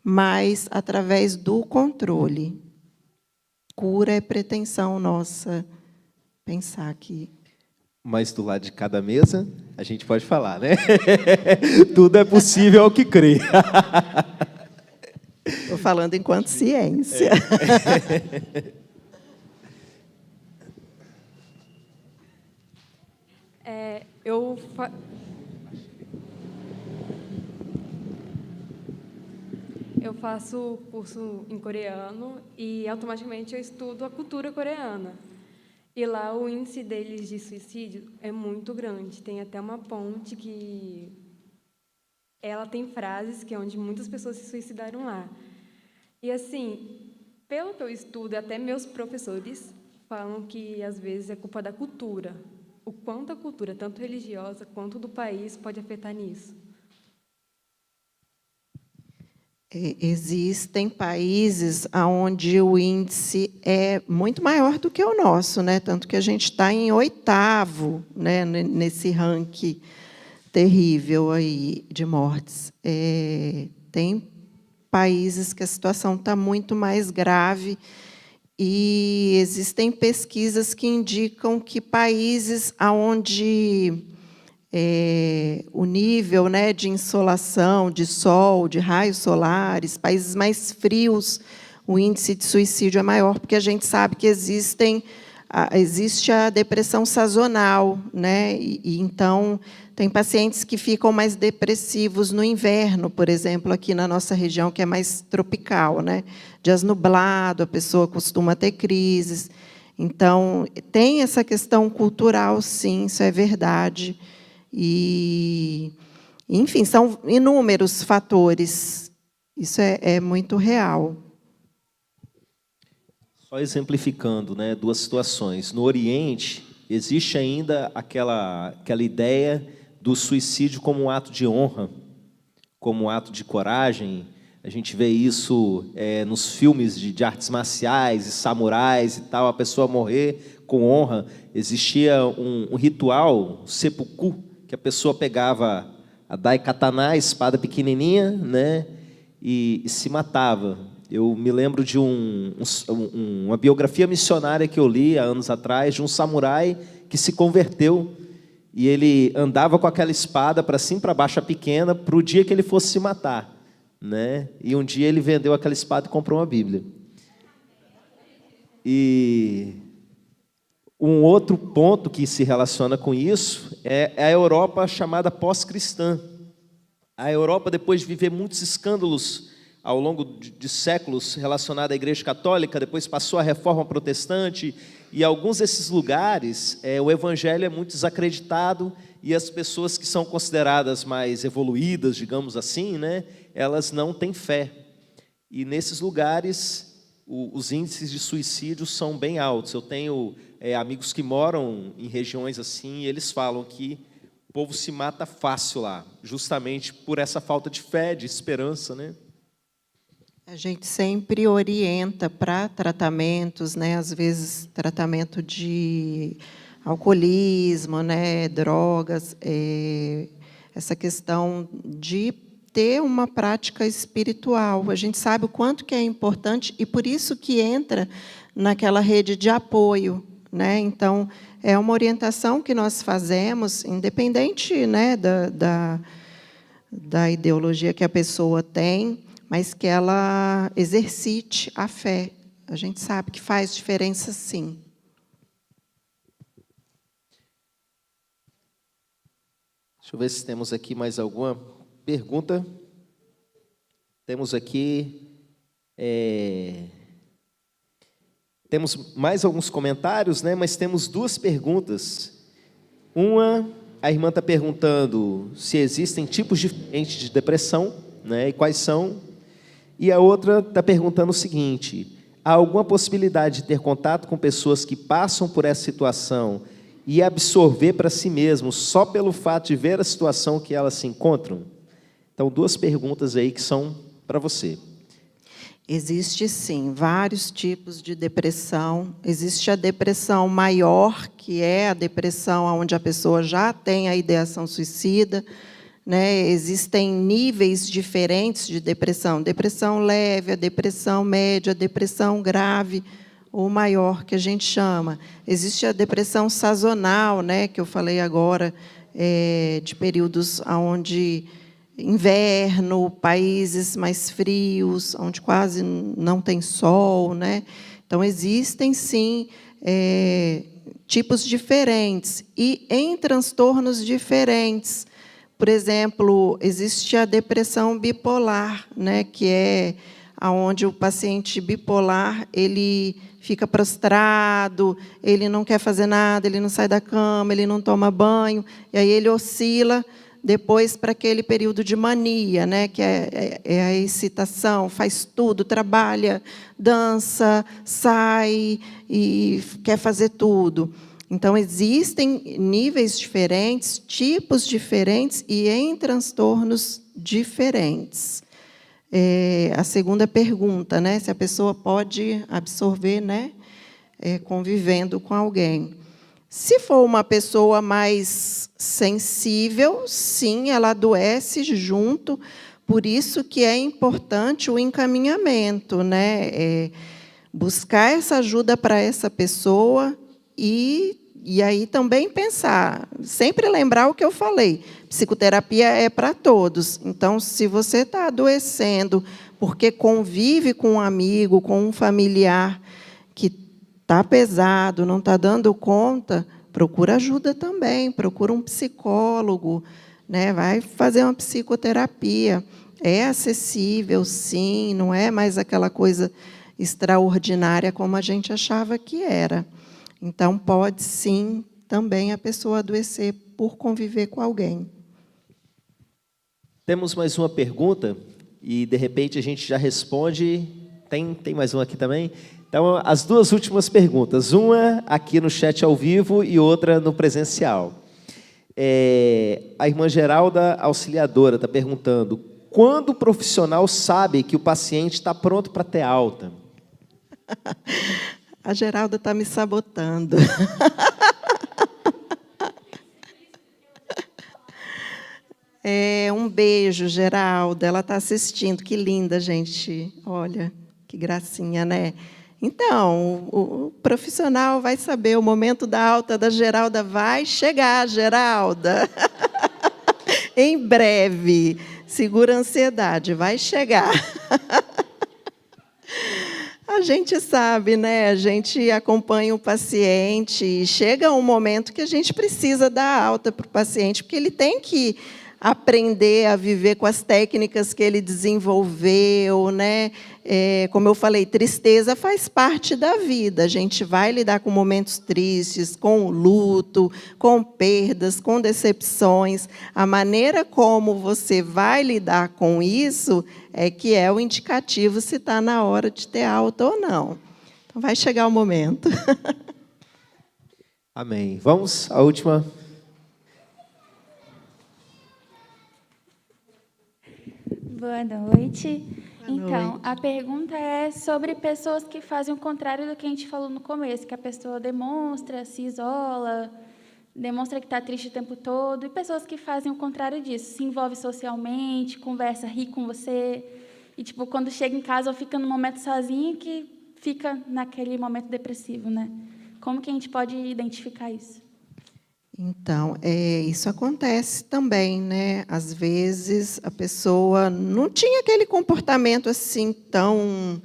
mas através do controle. Cura é pretensão nossa pensar que... Mas do lado de cada mesa, a gente pode falar, né? Tudo é possível ao que crê. Estou falando enquanto ciência. Eu faço curso em coreano e, automaticamente, eu estudo a cultura coreana. E lá o índice deles de suicídio é muito grande. Tem até uma ponte que ela tem frases que é onde muitas pessoas se suicidaram lá. E, assim, pelo que eu estudo, até meus professores falam que, às vezes, é culpa da cultura. O quanto a cultura, tanto religiosa quanto do país, pode afetar nisso. Existem países onde o índice é muito maior do que o nosso, né? Tanto que a gente está em 8º, né, nesse ranking terrível aí de mortes. Tem países que a situação está muito mais grave e existem pesquisas que indicam que países onde o nível, né, de insolação, de sol, de raios solares, países mais frios, o índice de suicídio é maior, porque a gente sabe que existe a depressão sazonal, né? Então, tem pacientes que ficam mais depressivos no inverno, por exemplo, aqui na nossa região, que é mais tropical, né? Dias nublado, a pessoa costuma ter crises. Então, tem essa questão cultural, sim, isso é verdade. E, enfim, são inúmeros fatores. Isso é muito real. Só exemplificando, né, 2 situações. No Oriente, existe ainda aquela ideia do suicídio como um ato de honra, como um ato de coragem. A gente vê isso nos filmes de artes marciais e samurais e tal, a pessoa morrer com honra. Existia um ritual, seppuku, que a pessoa pegava a daikatana, a espada pequenininha, né, e se matava. Eu me lembro de uma biografia missionária que eu li há anos atrás, de um samurai que se converteu, e ele andava com aquela espada para cima e para baixo, a pequena, para o dia que ele fosse se matar, né? E um dia ele vendeu aquela espada e comprou uma Bíblia. E um outro ponto que se relaciona com isso é a Europa chamada pós-cristã. A Europa, depois de viver muitos escândalos ao longo de séculos relacionados à Igreja Católica, depois passou a Reforma Protestante, e em alguns desses lugares o Evangelho é muito desacreditado, e as pessoas que são consideradas mais evoluídas, digamos assim, né, elas não têm fé. E nesses lugares, os índices de suicídio são bem altos. Eu tenho amigos que moram em regiões assim, e eles falam que o povo se mata fácil lá, justamente por essa falta de fé, de esperança, né? A gente sempre orienta para tratamentos, né? Às vezes tratamento de alcoolismo, né? Drogas, essa questão de ter uma prática espiritual. A gente sabe o quanto que é importante e por isso que entra naquela rede de apoio, né? Então, é uma orientação que nós fazemos, independente, né, da ideologia que a pessoa tem, mas que ela exercite a fé. A gente sabe que faz diferença, sim. Deixa eu ver se temos aqui mais alguma pergunta. Temos aqui... Temos mais alguns comentários, né? Mas temos 2 perguntas. Uma, a irmã está perguntando se existem tipos diferentes de depressão, né? E quais são. E a outra está perguntando o seguinte: há alguma possibilidade de ter contato com pessoas que passam por essa situação e absorver para si mesmo só pelo fato de ver a situação que elas se encontram? Então, 2 perguntas aí que são para você. Existe, sim, vários tipos de depressão. Existe a depressão maior, que é a depressão onde a pessoa já tem a ideação suicida, né? Existem níveis diferentes de depressão. Depressão leve, a depressão média, a depressão grave, ou maior, que a gente chama. Existe a depressão sazonal, né, que eu falei agora, de períodos onde inverno, países mais frios, onde quase não tem sol, né? Então, existem, sim, tipos diferentes e em transtornos diferentes. Por exemplo, existe a depressão bipolar, né, que é onde o paciente bipolar ele fica prostrado, ele não quer fazer nada, ele não sai da cama, ele não toma banho, e aí ele oscila depois para aquele período de mania, né, que é a excitação, faz tudo, trabalha, dança, sai e quer fazer tudo. Então, existem níveis diferentes, tipos diferentes e em transtornos diferentes. A segunda pergunta, né, se a pessoa pode absorver, né, convivendo com alguém. Se for uma pessoa mais sensível, sim, ela adoece junto, por isso que é importante o encaminhamento, né? Buscar essa ajuda para essa pessoa e aí também pensar, sempre lembrar o que eu falei, psicoterapia é para todos. Então, se você está adoecendo porque convive com um amigo, com um familiar que está pesado, não está dando conta, procura ajuda também, procura um psicólogo, né? Vai fazer uma psicoterapia. É acessível, sim, não é mais aquela coisa extraordinária como a gente achava que era. Então, pode, sim, também a pessoa adoecer por conviver com alguém. Temos mais uma pergunta e, de repente, a gente já responde. Tem mais uma aqui também? Então, as duas últimas perguntas. Uma aqui no chat ao vivo e outra no presencial. A irmã Geralda, auxiliadora, está perguntando: quando o profissional sabe que o paciente está pronto para ter alta? A Geralda está me sabotando. Um beijo, Geralda. Ela está assistindo. Que linda, gente. Olha, que gracinha, né? Então, o profissional vai saber, o momento da alta da Geralda vai chegar, Geralda. Em breve. Segura a ansiedade, vai chegar. A gente sabe, né? A gente acompanha o paciente e chega um momento que a gente precisa dar alta para o paciente, porque ele tem que aprender a viver com as técnicas que ele desenvolveu, né? Como eu falei, tristeza faz parte da vida. A gente vai lidar com momentos tristes, com luto, com perdas, com decepções. A maneira como você vai lidar com isso é que é o indicativo se está na hora de ter alta ou não. Então, vai chegar o momento. Amém. Vamos à última. Boa noite. Boa noite. A pergunta é sobre pessoas que fazem o contrário do que a gente falou no começo, que a pessoa demonstra, se isola, demonstra que está triste o tempo todo, e pessoas que fazem o contrário disso, se envolve socialmente, conversa, ri com você, e tipo, quando chega em casa ou fica no momento sozinho, que fica naquele momento depressivo, né? Como que a gente pode identificar isso? Então, isso acontece também, né? Às vezes a pessoa não tinha aquele comportamento assim tão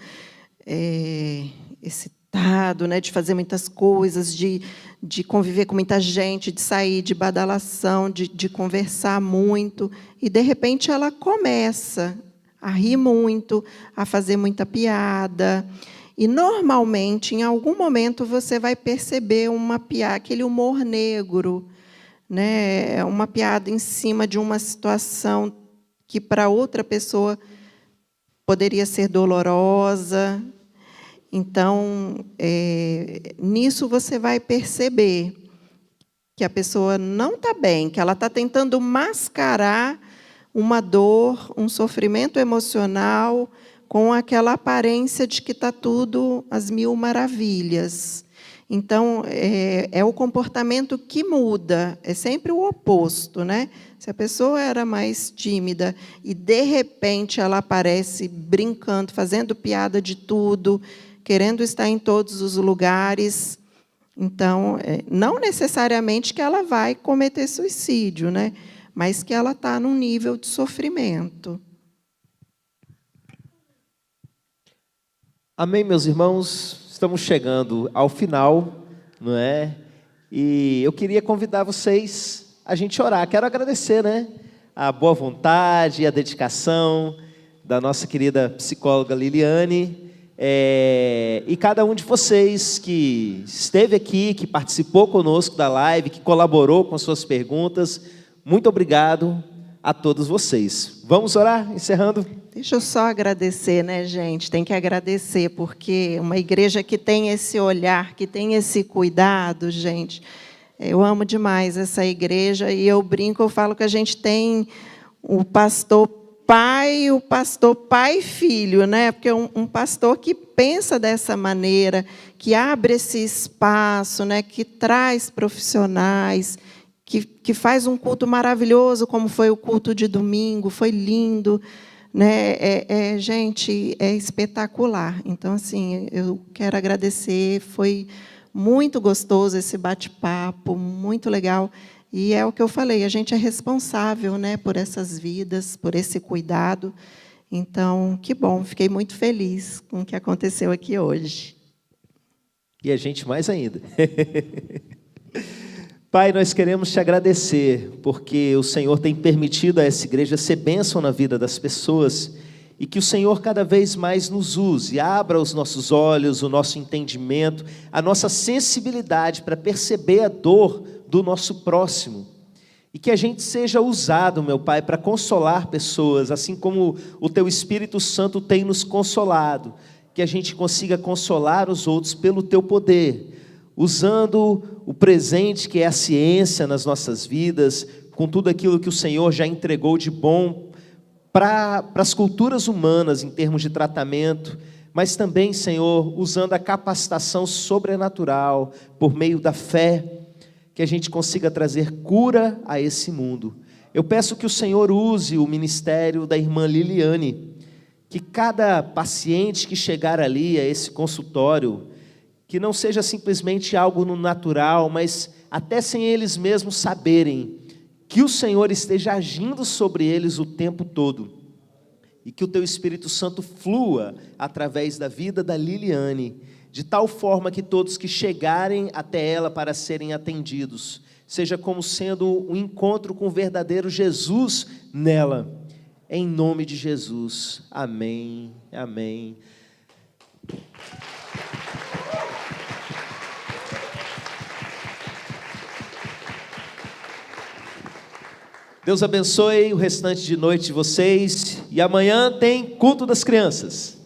excitado, né? De fazer muitas coisas, de conviver com muita gente, de sair, de badalação, de conversar muito, e de repente ela começa a rir muito, a fazer muita piada. E, normalmente, em algum momento, você vai perceber uma piada, aquele humor negro, né? Uma piada em cima de uma situação que, para outra pessoa, poderia ser dolorosa. Então, nisso você vai perceber que a pessoa não está bem, que ela está tentando mascarar uma dor, um sofrimento emocional, com aquela aparência de que está tudo às mil maravilhas. Então, é o comportamento que muda, é sempre o oposto, né? Se a pessoa era mais tímida e, de repente, ela aparece brincando, fazendo piada de tudo, querendo estar em todos os lugares, então, não necessariamente que ela vai cometer suicídio, né? mas que ela está num nível de sofrimento. Amém, meus irmãos? Estamos chegando ao final, não é? E eu queria convidar vocês a gente orar. Quero agradecer, né? A boa vontade, a dedicação da nossa querida psicóloga Liliane, e cada um de vocês que esteve aqui, que participou conosco da live, que colaborou com suas perguntas. Muito obrigado a todos vocês. Vamos orar, encerrando? Deixa eu só agradecer, né, gente? Tem que agradecer, porque uma igreja que tem esse olhar, que tem esse cuidado, gente, eu amo demais essa igreja, e eu brinco, eu falo que a gente tem o pastor pai e filho, né? Porque um pastor que pensa dessa maneira, que abre esse espaço, né? Que traz profissionais, que faz um culto maravilhoso, como foi o culto de domingo, foi lindo, né? Gente, é espetacular. Então, assim, eu quero agradecer, foi muito gostoso esse bate-papo, muito legal. E é o que eu falei, a gente é responsável, né, por essas vidas, por esse cuidado. Então, que bom, fiquei muito feliz com o que aconteceu aqui hoje. E a gente mais ainda. Pai, nós queremos te agradecer, porque o Senhor tem permitido a essa igreja ser bênção na vida das pessoas, e que o Senhor cada vez mais nos use, abra os nossos olhos, o nosso entendimento, a nossa sensibilidade para perceber a dor do nosso próximo, e que a gente seja usado, meu Pai, para consolar pessoas, assim como o Teu Espírito Santo tem nos consolado, que a gente consiga consolar os outros pelo Teu poder, usando o presente que é a ciência nas nossas vidas, com tudo aquilo que o Senhor já entregou de bom para as culturas humanas em termos de tratamento, mas também, Senhor, usando a capacitação sobrenatural por meio da fé, que a gente consiga trazer cura a esse mundo. Eu peço que o Senhor use o ministério da irmã Liliane, que cada paciente que chegar ali a esse consultório, que não seja simplesmente algo no natural, mas até sem eles mesmos saberem, que o Senhor esteja agindo sobre eles o tempo todo, e que o Teu Espírito Santo flua através da vida da Liliane, de tal forma que todos que chegarem até ela para serem atendidos, seja como sendo um encontro com o verdadeiro Jesus nela, em nome de Jesus, amém, amém. Deus abençoe o restante de noite de vocês, e amanhã tem culto das crianças.